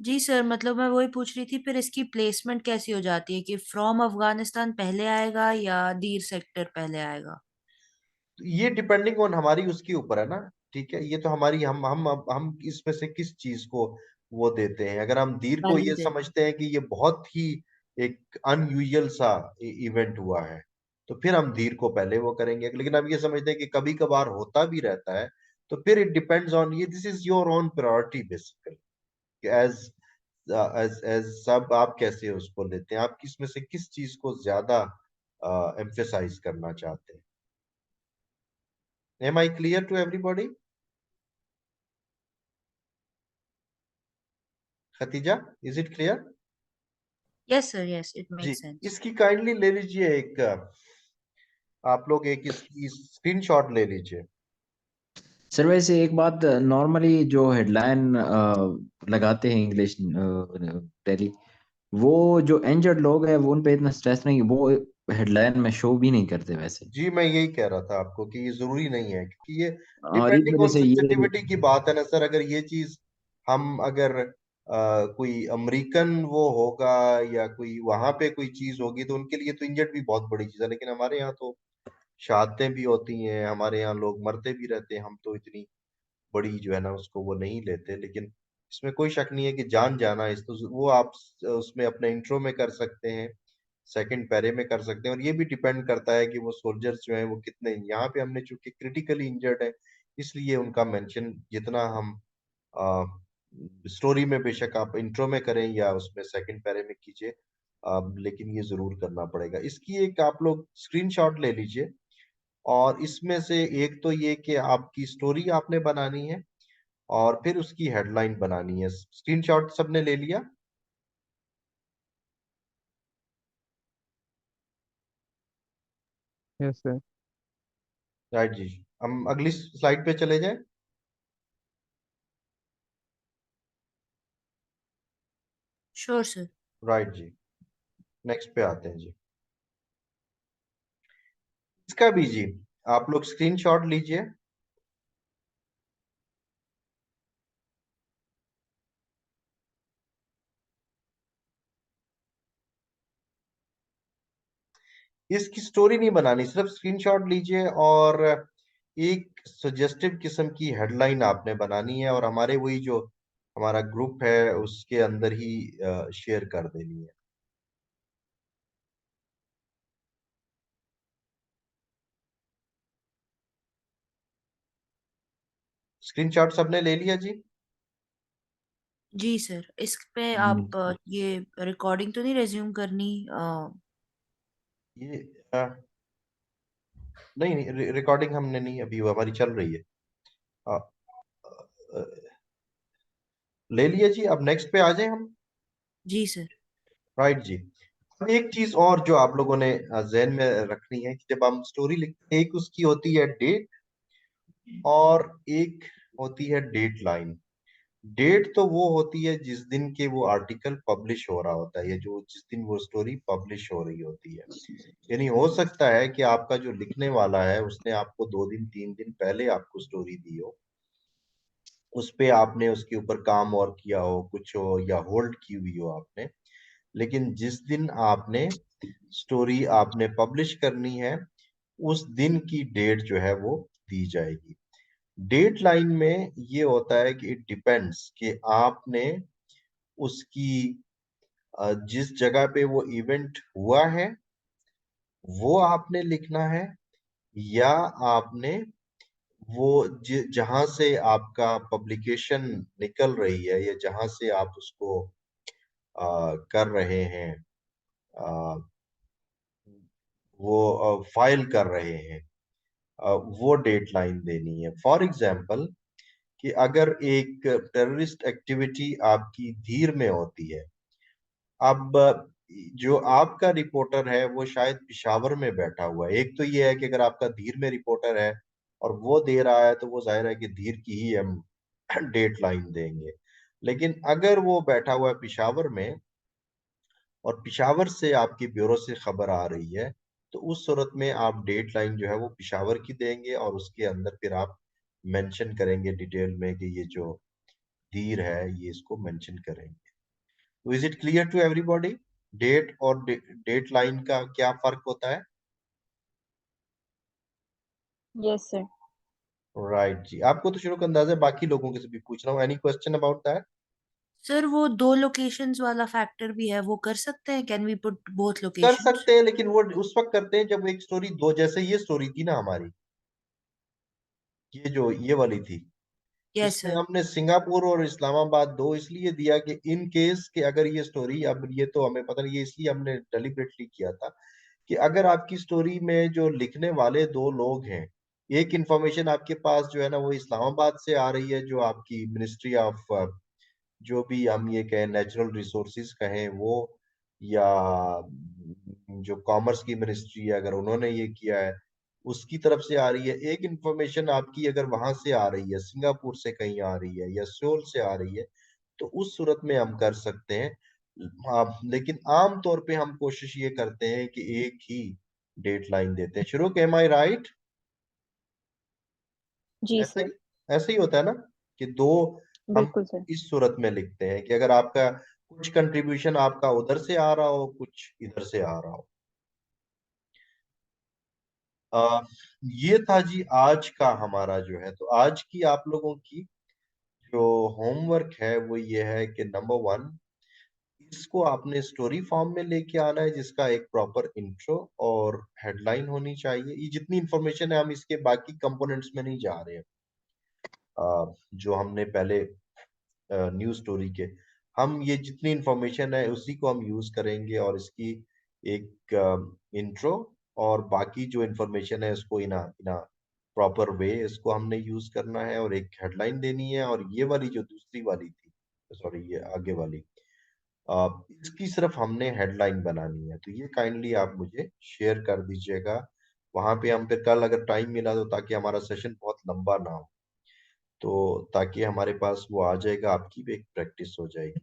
जी सर, मतलब मैं वही पूछ रही थी फिर इसकी प्लेसमेंट कैसी हो जाती है, कि फ्रॉम अफगानिस्तान पहले आएगा या दीर सेक्टर पहले आएगा? तो ये डिपेंडिंग ऑन हमारी उसके ऊपर है ना, ठीक है, ये तो हमारी हम इसमें से किस चीज को वो देते हैं। अगर हम धीर को वैल्यू ये देते हैं। समझते हैं कि ये बहुत ही एक अनयूजुअल सा इवेंट हुआ है तो फिर हम धीर को पहले वो करेंगे, लेकिन हम ये समझते हैं कि कभी कभार होता भी रहता है तो फिर इट डिपेंड्स ऑन, ये this is your own priority basically, as as सब आप कैसे उसको लेते हैं, आप किस में से किस चीज को ज्यादा एम्फेसाइज करना चाहते हैं। Am I clear to everybody? Khatija, is it clear? Yes sir, yes, it जी, मेक्स सेंस। इसकी काइंडली ले लीजिए एक आप लोग एक इसकी स्क्रीनशॉट ले लीजिए। सर वैसे एक बात, नॉर्मली जो हेडलाइन लगाते हैं इंग्लिश टेली, वो जो इंजर्ड लोग हैं वो उन पे इतना स्ट्रेस नहीं, वो हेडलाइन में शो भी नहीं करते वैसे। जी मैं यही कह रहा था आपको कि ये जरूरी नहीं है, क्योंकि ये और इस डिपेंडिंग वजह ऑन से ये, सेंसिटिविटी की बात है ना सर। अगर ये चीज हम अगर कोई अमेरिकन वो होगा या कोई वहां पे कोई चीज होगी तो उनके लिए तो इंजर्ड भी बहुत बड़ी चीज है, लेकिन हमारे यहाँ तो शहादतें भी होती हैं, हमारे यहाँ लोग मरते भी रहते हैं, हम तो इतनी बड़ी जो है ना उसको वो नहीं लेते। लेकिन इसमें कोई शक नहीं है कि जान जाना इस तो वो आप उसमें अपने इंट्रो में कर सकते हैं, सेकंड पैरे में कर सकते हैं, और ये भी डिपेंड करता है कि वो सोल्जर्स जो हैं वो कितने, यहाँ पे हमने चूंकि क्रिटिकली इंजर्ड है इसलिए उनका मेंशन जितना हम स्टोरी में बेशक आप इंट्रो में करें या उसमें सेकंड पैरे में कीजिए, लेकिन ये जरूर करना पड़ेगा। इसकी एक आप लोग स्क्रीनशॉट ले लीजिए, और इसमें से एक तो ये कि आपकी स्टोरी आपने बनानी है और फिर उसकी हेडलाइन बनानी है। स्क्रीनशॉट सबने ले लिया? Yes sir. राइट जी, हम अगली स्लाइड पे चले जाएं। Sure sir. राइट जी, नेक्स्ट पे आते हैं जी। इसका भी जी आप लोग स्क्रीनशॉट लीजिए। इसकी स्टोरी नहीं बनानी, सिर्फ स्क्रीनशॉट लीजिए और एक सजेस्टिव किस्म की हेडलाइन आपने बनानी है और हमारे वही जो हमारा ग्रुप है उसके अंदर ही शेयर कर देनी है। स्क्रीनशॉट सबने ले लिया जी? जी सर, इस पे हम्म, आप ये रिकॉर्डिंग तो नहीं रेज्यूम करनी? ये नहीं नहीं, रिकॉर्डिंग हमने नहीं, अभी वो हमारी चल रही है। अ, अ, ले लिया जी, अब नेक्स्ट पे आ जाए हम। जी सर। राइट जी। अब एक चीज और जो आप लोगों ने जहन में रखनी है कि जब हम स्टोरी लिखते हैं, एक उसकी होती है डेट और एक होती है डेट लाइन। डेट तो वो होती है जिस दिन के वो आर्टिकल पब्लिश हो रहा होता है, या जो जिस दिन वो स्टोरी पब्लिश हो रही होती है। यानी हो सकता है कि आपका जो लिखने वाला है उसने आपको 2 दिन 3 दिन पहले आपको स्टोरी दी हो, उस पे आपने उसके ऊपर काम और किया हो, कुछ हो, या होल्ड की हुई हो आपने, लेकिन जिस दिन आपने स्टोरी आपने पब्लिश करनी है उस दिन की डेट जो है वो दी जाएगी। डेट लाइन में ये होता है कि इट डिपेंड्स कि आपने उसकी जिस जगह पे वो इवेंट हुआ है वो आपने लिखना है, या आपने वो जहां से आपका पब्लिकेशन निकल रही है, या जहां से आप उसको कर रहे हैं, आ, वो फाइल कर रहे हैं, वो डेट लाइन देनी है। फॉर एग्जाम्पल कि अगर एक टेररिस्ट एक्टिविटी आपकी धीर में होती है, अब जो आपका रिपोर्टर है वो शायद पिशावर में बैठा हुआ है। एक तो ये है कि अगर आपका धीर में रिपोर्टर है और वो दे रहा है तो वो जाहिर है कि धीर की ही हम डेट लाइन देंगे। लेकिन अगर वो बैठा हुआ है पिशावर में और पिशावर से आपकी ब्यूरो से खबर आ रही है, तो उस सूरत में आप डेट लाइन जो है वो पिशावर की देंगे, और उसके अंदर फिर आप मेंशन करेंगे डिटेल में कि ये जो धीर है ये इसको मेंशन करेंगे। तो is it clear to everybody date और डेट लाइन का क्या फर्क होता है? Yes, sir. राइट जी, आपको तो शुरू का अंदाजा है, बाकी लोगों के से भी पूछ रहा हूँ। Any question about that? Sir वो 2 लोकेशंस वाला फैक्टर भी है, वो कर सकते हैं? कैन वी पुट बोथ कर लोकेशंस? सकते हैं, लेकिन वो उस वक्त करते हैं जब एक स्टोरी दो, जैसे ये स्टोरी थी ना हमारी, ये जो ये वाली थी, यस इसमें सर। हमने सिंगापुर और इस्लामाबाद दो इसलिए दिया कि इन केस कि अगर ये स्टोरी, अब ये तो हमें पता नहीं, ये इसलिए हमने डेलिबरेटली किया था कि अगर आपकी स्टोरी में जो लिखने वाले दो लोग हैं, एक इंफॉर्मेशन आपके पास जो है ना वो इस्लामाबाद से आ रही है, जो आपकी मिनिस्ट्री ऑफ, जो भी हम ये कहें नेचुरल रिसोर्सेज कहें वो, या जो कॉमर्स की मिनिस्ट्री है अगर उन्होंने ये किया है उसकी तरफ से आ रही है। एक इंफॉर्मेशन आपकी अगर वहां से आ रही है, सिंगापुर से कहीं आ रही है या सोल से आ रही है, तो उस सूरत में हम कर सकते हैं। लेकिन आम तौर पे हम कोशिश ये करते हैं कि एक ही डेट लाइन देते हैं। शुरू के, एम आई राइट? जी ऐसा सर, ही ऐसा ही होता है ना कि दो हम बिल्कुल सर। इस सूरत में लिखते हैं कि अगर आपका कुछ कंट्रीब्यूशन आपका उधर से आ रहा हो, कुछ इधर से आ रहा हो। आ, ये था जी आज का हमारा जो है, तो आज की आप लोगों की जो होमवर्क है वो ये है कि नंबर 1, इसको आपने स्टोरी फॉर्म में लेके आना है जिसका एक प्रॉपर इंट्रो और हेडलाइन होनी चाहिए। ये जितनी इंफॉर्मेशन है हम इसके बाकी कंपोनेंट्स में नहीं जा रहे हैं, जो हमने पहले न्यूज स्टोरी के, हम ये जितनी इंफॉर्मेशन है उसी को हम यूज करेंगे, और इसकी एक इंट्रो और बाकी जो इंफॉर्मेशन है उसको इना प्रॉपर वे इसको हमने यूज करना है, और एक हेडलाइन देनी है। और ये वाली जो दूसरी वाली थी, सॉरी ये आगे वाली, इसकी सिर्फ हमने हेडलाइन बनानी है। तो ये काइंडली आप मुझे शेयर कर दीजिएगा वहां पे, हम फिर कल अगर टाइम मिला तो, ताकि हमारा सेशन बहुत लंबा ना हो, तो ताकि हमारे पास वो आ जाएगा, आपकी भी एक प्रैक्टिस हो जाएगी।